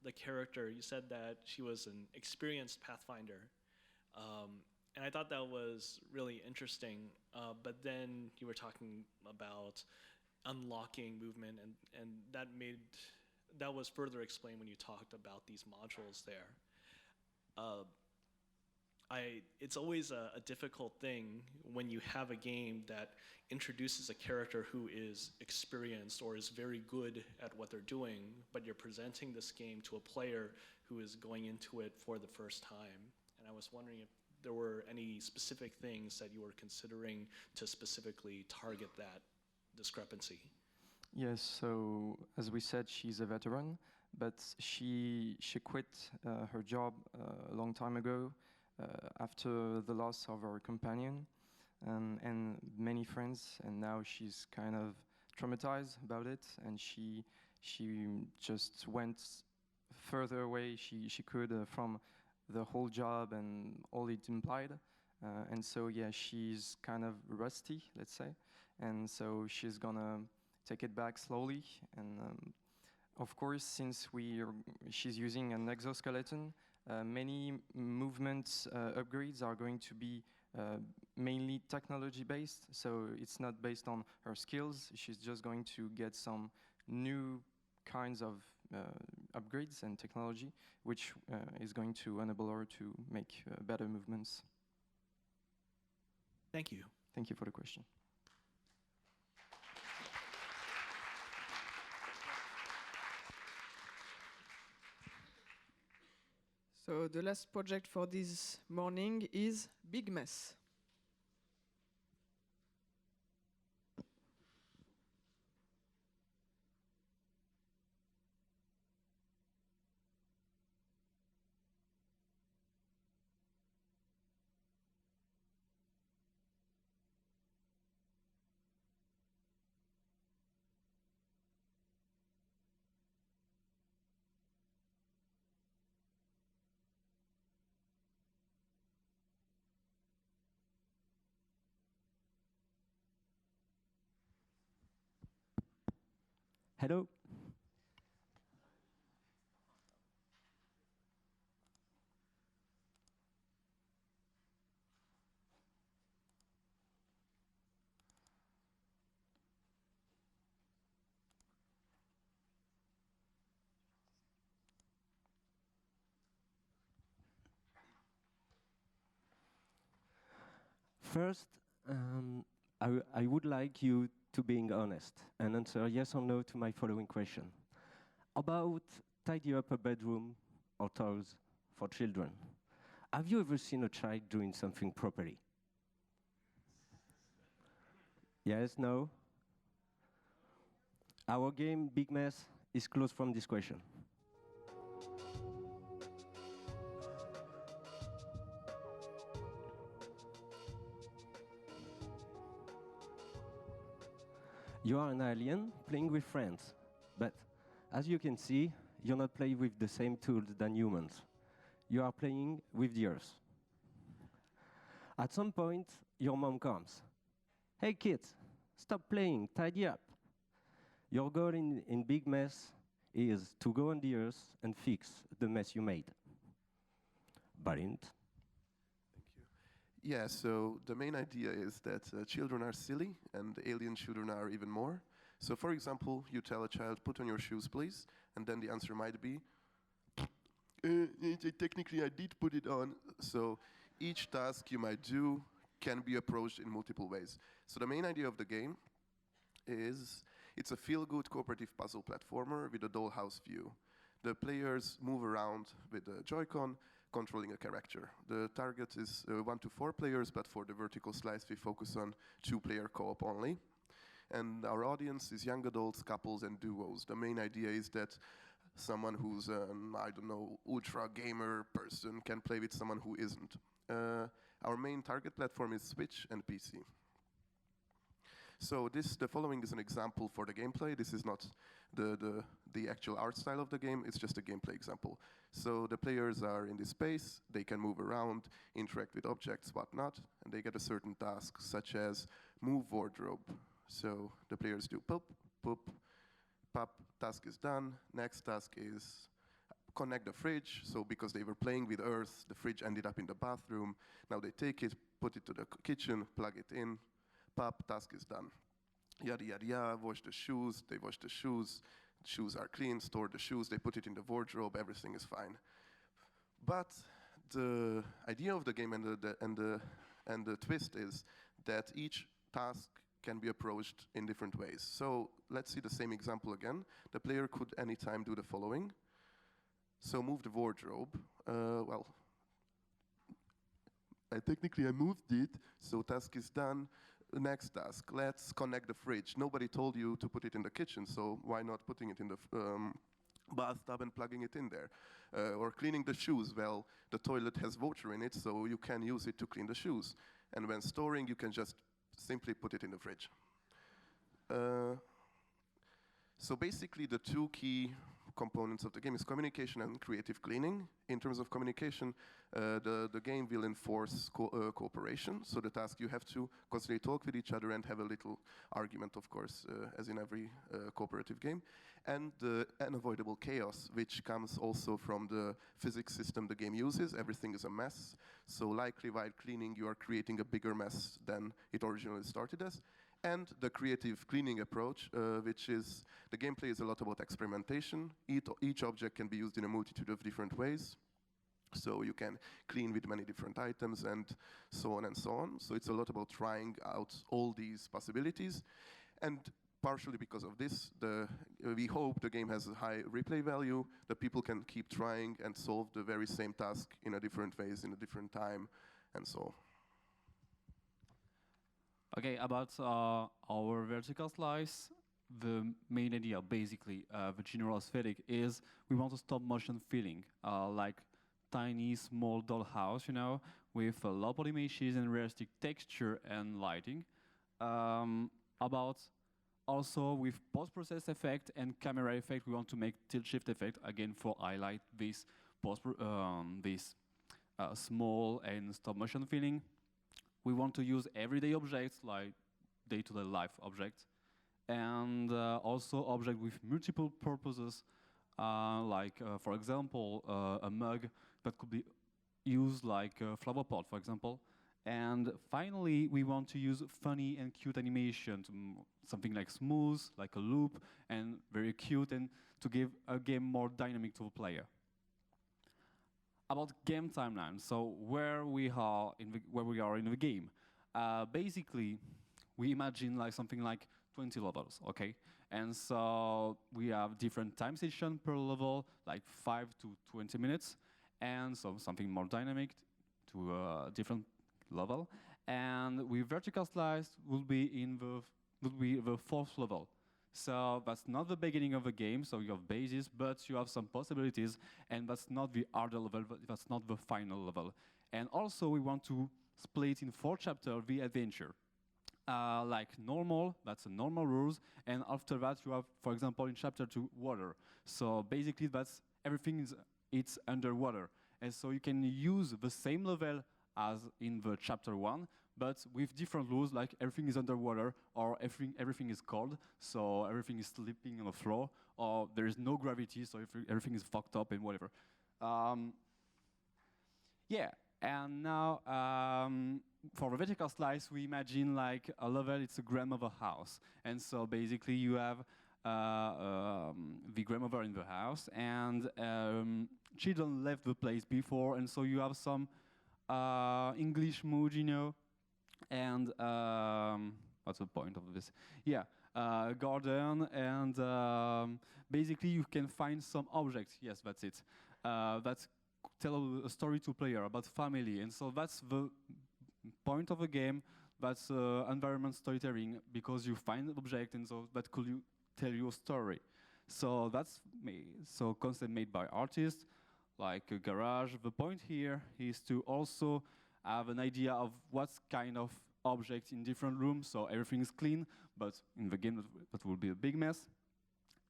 the character, you said that she was an experienced Pathfinder. And I thought that was really interesting. But then you were talking about unlocking movement, and that was further explained when you talked about these modules there. It's always a difficult thing when you have a game that introduces a character who is experienced or is very good at what they're doing, but you're presenting this game to a player who is going into it for the first time. And I was wondering if there were any specific things that you were considering to specifically target that discrepancy. Yes, so as we said, she's a veteran, but she quit her job a long time ago after the loss of her companion and many friends, and now she's kind of traumatized about it, and she just went further away she could from the whole job and all it implied, and so yeah, she's kind of rusty, let's say, and so she's gonna take it back slowly, and of course, since she's using an exoskeleton, many movement upgrades are going to be mainly technology based, so it's not based on her skills. She's just going to get some new kinds of upgrades and technology, which is going to enable her to make better movements. Thank you. Thank you for the question. So the last project for this morning is Big Mess. Hello. First, I would like you to being honest and answer yes or no to my following question. About tidy up a bedroom or toys for children. Have you ever seen a child doing something properly? Yes, no? Our game, Big Mess, is closed from this question. You are an alien playing with friends, but as you can see, you're not playing with the same tools than humans. You are playing with the earth. At some point, your mom comes. Hey kids, stop playing, tidy up. Your goal in Big Mess is to go on the earth and fix the mess you made. Brilliant. Yeah, so the main idea is that children are silly and alien children are even more. So for example, you tell a child, put on your shoes please, and then the answer might be, technically I did put it on. So each task you might do can be approached in multiple ways. So the main idea of the game is, it's a feel-good cooperative puzzle platformer with a dollhouse view. The players move around with a Joy-Con, controlling a character. The target is 1 to 4 players, but for the vertical slice we focus on 2-player co-op only. And our audience is young adults, couples and duos. The main idea is that someone who's I don't know, ultra gamer person can play with someone who isn't. Our main target platform is Switch and PC. So the following is an example for the gameplay. This is not the actual art style of the game, it's just a gameplay example. So the players are in this space, they can move around, interact with objects, whatnot, and they get a certain task, such as move wardrobe. So the players do pop, pop, pop, task is done. Next task is connect the fridge. So because they were playing with earth, the fridge ended up in the bathroom. Now they take it, put it to the kitchen, plug it in, pop, task is done. Yada, yada, yada, wash the shoes, they wash the shoes are clean, store the shoes, they put it in the wardrobe, everything is fine. But the idea of the game and the twist is that each task can be approached in different ways. So let's see the same example again. The player could anytime do the following. So move the wardrobe. Well, technically I moved it, so task is done. Next task, let's connect the fridge. Nobody told you to put it in the kitchen, so why not putting it in the bathtub and plugging it in there? Or cleaning the shoes. Well, the toilet has water in it, so you can use it to clean the shoes. And when storing, you can just simply put it in the fridge. So basically the two key components of the game is communication and creative cleaning. In terms of communication, the game will enforce cooperation. So the task you have to constantly talk with each other and have a little argument, of course, as in every cooperative game. And the unavoidable chaos, which comes also from the physics system the game uses. Everything is a mess. So likely while cleaning, you are creating a bigger mess than it originally started as. And the creative cleaning approach, which is the gameplay is a lot about experimentation. Each object can be used in a multitude of different ways. So you can clean with many different items and so on and so on. So it's a lot about trying out all these possibilities. And partially because of this, we hope the game has a high replay value, that people can keep trying and solve the very same task in a different ways, in a different time, and so on. Okay, about our vertical slice, the main idea, basically, the general aesthetic is we want a stop-motion feeling, like tiny, small dollhouse, you know, with low poly meshes and realistic texture and lighting. About also with post-process effect and camera effect, we want to make tilt-shift effect again for highlight this small and stop-motion feeling. We want to use everyday objects like day-to-day life objects, and also objects with multiple purposes, like, for example, a mug that could be used like a flower pot, for example. And finally, we want to use funny and cute animation, something like smooth, like a loop, and very cute, and to give a game more dynamic to the player. About game timeline, so where we are in the game. Basically, we imagine like something like 20 levels, okay? And so we have different time sessions per level, like 5 to 20 minutes, and so something more dynamic to a different level. And with vertical slice will be the fourth level. So that's not the beginning of the game, so you have bases, but you have some possibilities, and that's not the harder level, but that's not the final level. And also we want to split in 4 chapters the adventure. Like normal, that's a normal rules, and after that you have, for example, in chapter 2, water. So basically that's everything it's underwater. And so you can use the same level as in the chapter 1, but with different rules, like everything is underwater, or everything is cold, so everything is sleeping on the floor, or there is no gravity, so everything is fucked up and whatever. Yeah, and now for the vertical slice, we imagine like a level, it's a grandmother house. And so basically you have the grandmother in the house, and children left the place before, and so you have some English mood, you know, and what's the point of this? Yeah, garden, and basically you can find some objects. Yes, that's it. That tell a story to player about family, and so that's the point of the game. That's environment storytelling, because you find an object, and so that could tell you a story. So that's concept made by artists, like a garage. The point here is to also have an idea of what kind of objects in different rooms, so everything is clean, but in the game that will be a big mess.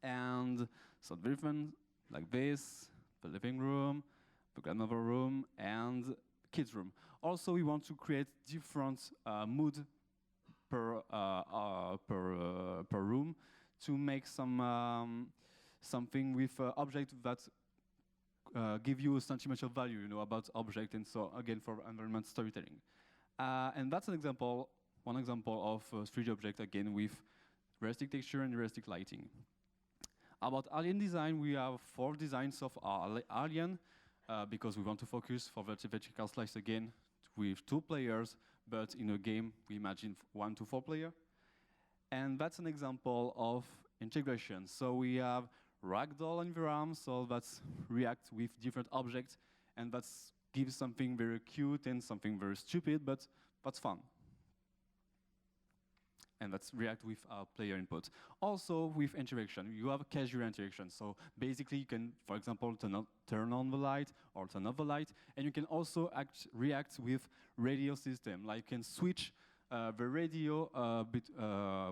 And so different, like this, the living room, the grandmother room, and kids room. Also, we want to create different mood per room to make some something with object that give you a sentimental value, you know, about object, and so again for environment storytelling. And that's one example of 3D object, again with realistic texture and realistic lighting. About alien design, we have 4 designs of our alien, because we want to focus for vertical slice again with 2 players, but in a game we imagine 1 to 4 player. And that's an example of integration. So we have ragdoll environment, so that's react with different objects, and that's gives something very cute and something very stupid, but that's fun. And that's react with player input. Also with interaction, you have a casual interaction. So basically you can, for example, turn on the light or turn off the light, and you can also react with radio system. Like you can switch the radio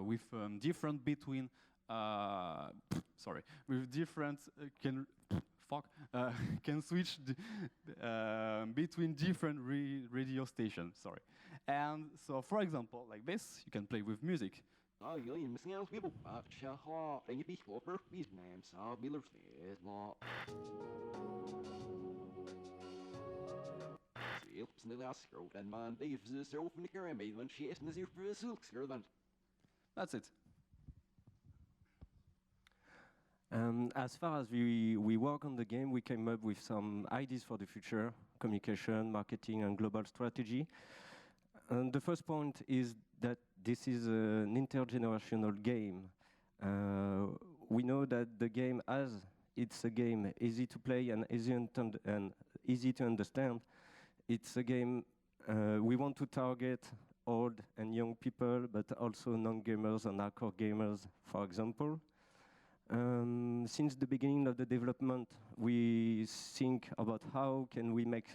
with different between sorry, with different can switch between different radio stations. Sorry, and so for example, like this, you can play with music. That's it. As far as we work on the game, we came up with some ideas for the future: communication, marketing, and global strategy. And the first point is that this is an intergenerational game. We know that the game, as it's a game easy to play and easy to understand, it's a game we want to target old and young people, but also non-gamers and hardcore gamers, for example. Since the beginning of the development, we think about how can we make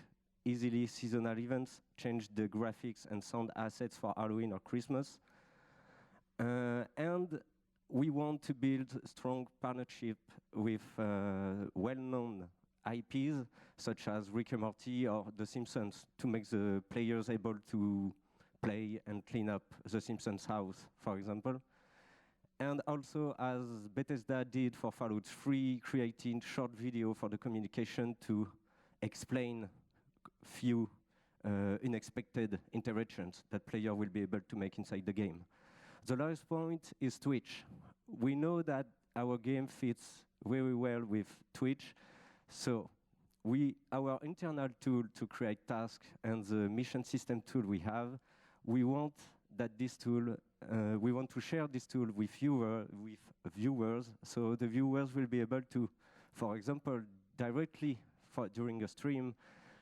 easily seasonal events, change the graphics and sound assets for Halloween or Christmas. And we want to build a strong partnership with well-known IPs, such as Rick and Morty or The Simpsons, to make the players able to play and clean up The Simpsons house, for example. And also, as Bethesda did for Fallout 3, creating short video for the communication to explain few unexpected interactions that player will be able to make inside the game. The last point is Twitch. We know that our game fits very well with Twitch, so our internal tool to create tasks and the mission system tool we have, we want that this tool, we want to share this tool with viewers, so the viewers will be able to, for example, directly during a stream,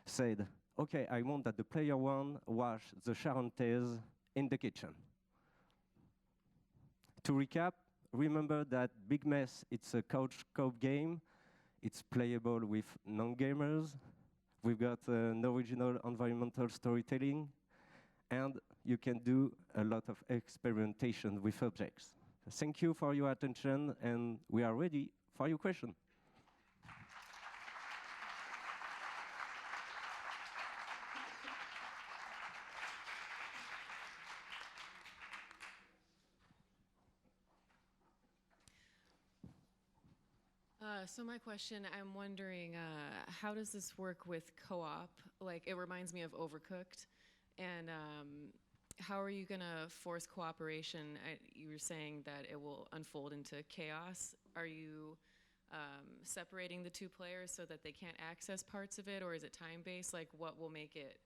said, okay, I want that the player one wash the Charentaises in the kitchen. To recap, remember that Big Mess, it's a couch co-op game. It's playable with non-gamers. We've got an original environmental storytelling, and you can do a lot of experimentation with objects. Thank you for your attention, and we are ready for your question. So my question, I'm wondering, how does this work with co-op? Like, it reminds me of Overcooked. And how are you going to force cooperation? You were saying that it will unfold into chaos. Are you separating the two players so that they can't access parts of it, or is it time-based? Like, what will make it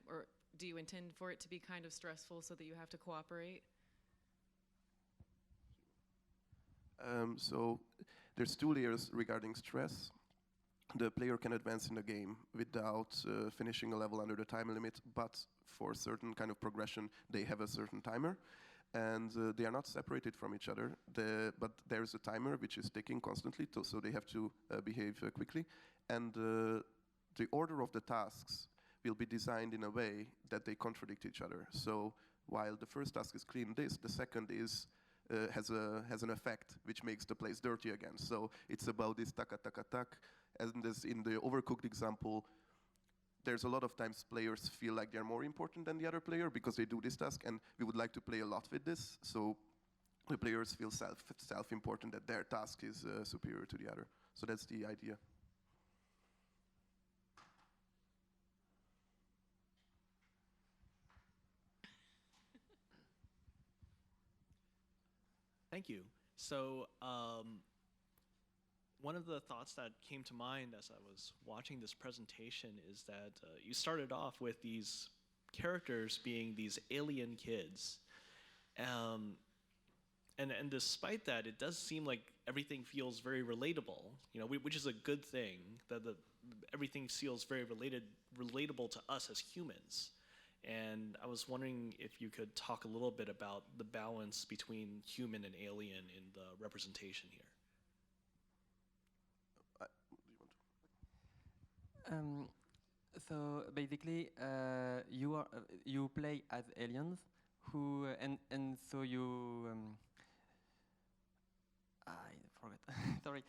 or do you intend for it to be kind of stressful so that you have to cooperate? So there's two layers regarding stress. The player can advance in the game without finishing a level under the time limit, but for certain kind of progression, they have a certain timer, and they are not separated from each other. But there's a timer which is ticking constantly, so they have to behave quickly, and the order of the tasks will be designed in a way that they contradict each other. So while the first task is clean this, the second is has an effect which makes the place dirty again. So it's about this taka taka tak. And as in the Overcooked example, there's a lot of times players feel like they're more important than the other player because they do this task, and we would like to play a lot with this. So the players feel self-important that their task is superior to the other. So that's the idea. Thank you. So one of the thoughts that came to mind as I was watching this presentation is that you started off with these characters being these alien kids. And despite that, it does seem like everything feels very relatable, you know, which is a good thing, that everything feels very relatable to us as humans. And I was wondering if you could talk a little bit about the balance between human and alien in the representation here. So basically, you play as aliens, and so I forgot. Sorry.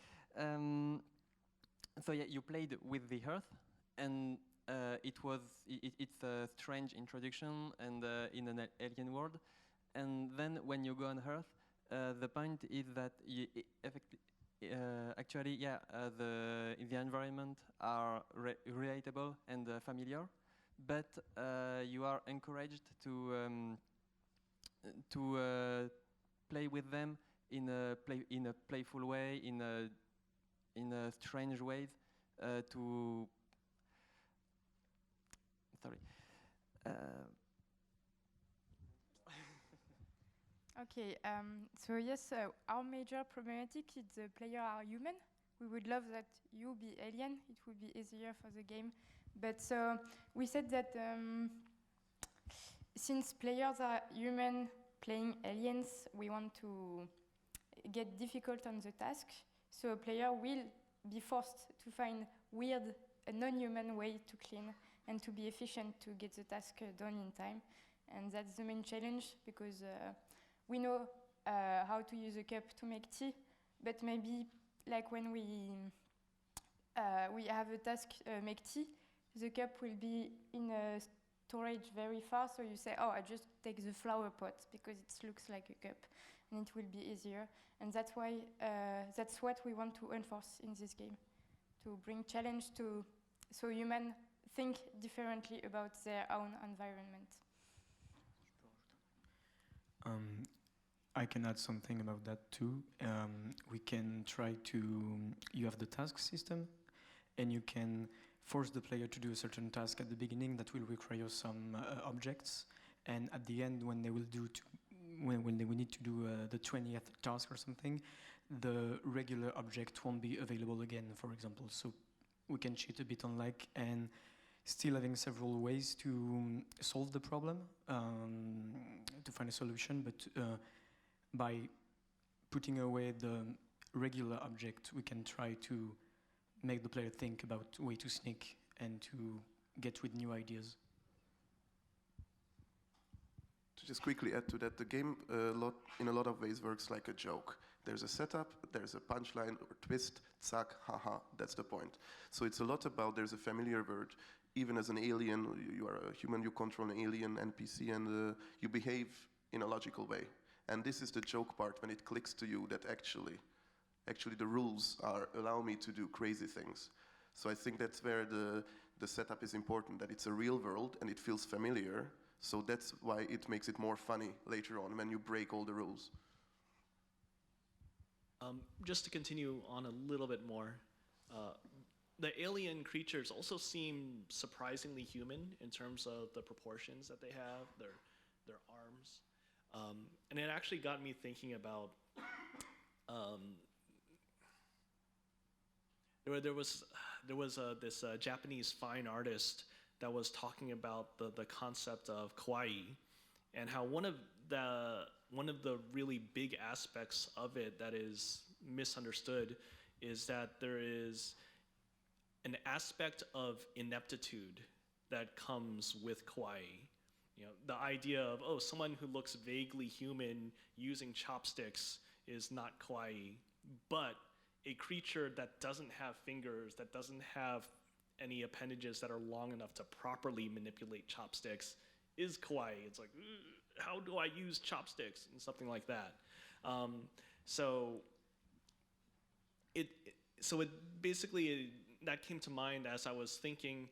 So yeah, you played with the Earth, and it's a strange introduction and in an alien world. And then when you go on Earth, the point is that actually, yeah, the environment are relatable and familiar, but you are encouraged to play with them in a playful way, in a strange ways, to sorry. Okay, so yes, our major problematic is the player are human. We would love that you be alien. It would be easier for the game. But so we said that since players are human playing aliens, we want to get difficult on the task. So a player will be forced to find weird, a non-human way to clean and to be efficient to get the task done in time. And that's the main challenge, because we know how to use a cup to make tea, but maybe like when we have a task make tea, the cup will be in a storage very far, so you say, oh, I just take the flower pot because it looks like a cup, and it will be easier. And that's why that's what we want to enforce in this game, to bring challenge to so humans think differently about their own environment. I can add something about that too. We can try to, you have the task system, and you can force the player to do a certain task at the beginning that will require some objects, and at the end, when they will when they will need to do the 20th task or something, the regular object won't be available again, for example. So we can cheat a bit on luck and still having several ways to solve the problem, to find a solution, but by putting away the regular object, we can try to make the player think about a way to sneak and to get with new ideas. To just quickly add to that, the game in a lot of ways works like a joke. There's a setup, there's a punchline or twist, zack, haha, that's the point. So it's a lot about, there's a familiar word. Even as an alien, you are a human, you control an alien NPC, and you behave in a logical way. And this is the joke part, when it clicks to you that actually the rules allow me to do crazy things. So I think that's where the setup is important, that it's a real world and it feels familiar. So that's why it makes it more funny later on when you break all the rules. Just to continue on a little bit more, the alien creatures also seem surprisingly human in terms of the proportions that they have, their arms. And it actually got me thinking about there was this Japanese fine artist that was talking about the concept of kawaii, and how one of the really big aspects of it that is misunderstood is that there is an aspect of ineptitude that comes with kawaii. You know, the idea of, oh, someone who looks vaguely human using chopsticks is not kawaii, but a creature that doesn't have fingers, that doesn't have any appendages that are long enough to properly manipulate chopsticks is kawaii. It's like, how do I use chopsticks? And something like that. So it basically, that came to mind as I was thinking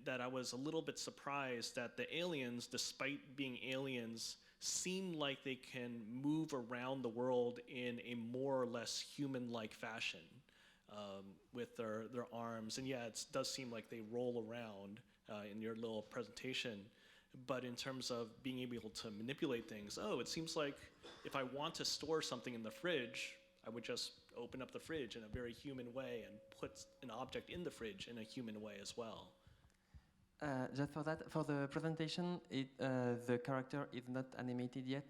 that I was a little bit surprised that the aliens, despite being aliens, seem like they can move around the world in a more or less human-like fashion with their arms. And yeah, it does seem like they roll around in your little presentation. But in terms of being able to manipulate things, it seems like if I want to store something in the fridge, I would just open up the fridge in a very human way and put an object in the fridge in a human way as well. Just for that, for the presentation, the character is not animated yet,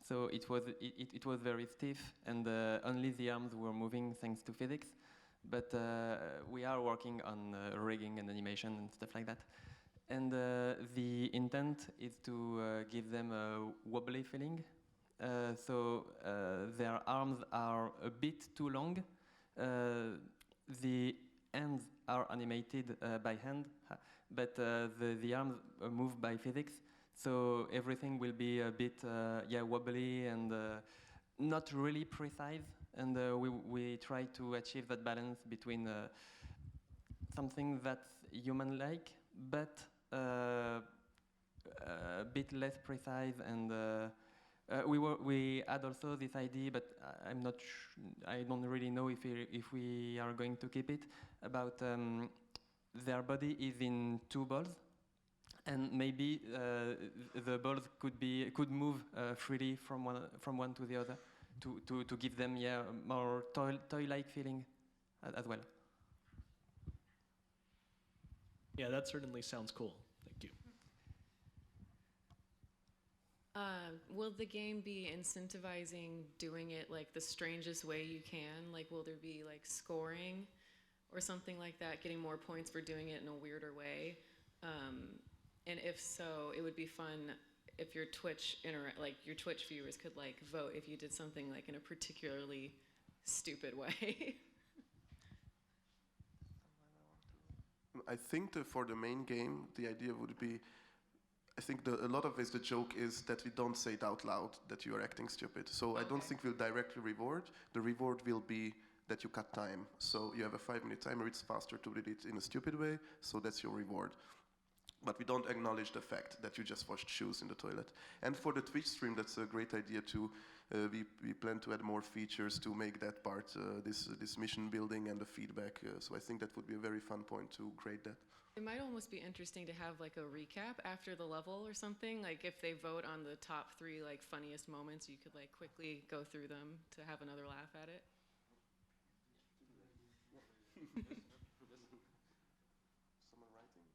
so it was very stiff, and only the arms were moving thanks to physics. But we are working on rigging and animation and stuff like that. And the intent is to give them a wobbly feeling, so their arms are a bit too long. The hands are animated by hand, but the arms move by physics. So everything will be a bit wobbly and not really precise. And we try to achieve that balance between something that's human-like, but a bit less precise. And we had also this idea, but I don't really know if we are going to keep it, about their body is in two balls, and maybe the balls could move freely from one to the other, to give them more toy-like feeling as well. Yeah, that certainly sounds cool. Thank you. Will the game be incentivizing doing it like the strangest way you can? Like, will there be like scoring or something like that, getting more points for doing it in a weirder way? And if so, it would be fun if your Twitch viewers could like vote if you did something like in a particularly stupid way. I think for the main game, the idea would be, I think a lot of the joke is that we don't say it out loud that you are acting stupid. So I don't think we'll directly reward. The reward will be that you cut time. So you have a 5-minute timer, it's faster to read it in a stupid way, so that's your reward. But we don't acknowledge the fact that you just washed shoes in the toilet. And for the Twitch stream, that's a great idea too. We plan to add more features to make that part, this mission building and the feedback. So I think that would be a very fun point to create that. It might almost be interesting to have like a recap after the level or something. Like if they vote on the top 3 like funniest moments, you could like quickly go through them to have another laugh at it. Someone writing?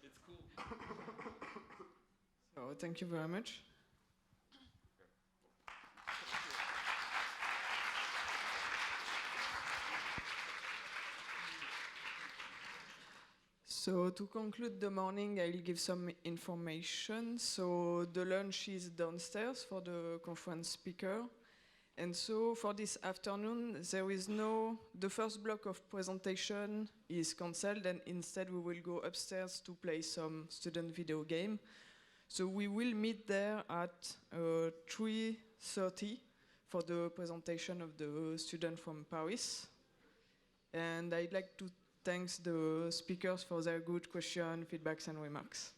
It's cool. So thank you very much. So to conclude the morning, I'll give some information. So the lunch is downstairs for the conference speaker. And so for this afternoon, the first block of presentation is cancelled, and instead we will go upstairs to play some student video game. So we will meet there at 3:30 for the presentation of the student from Paris. And I'd like to thank the speakers for their good questions, feedbacks, and remarks.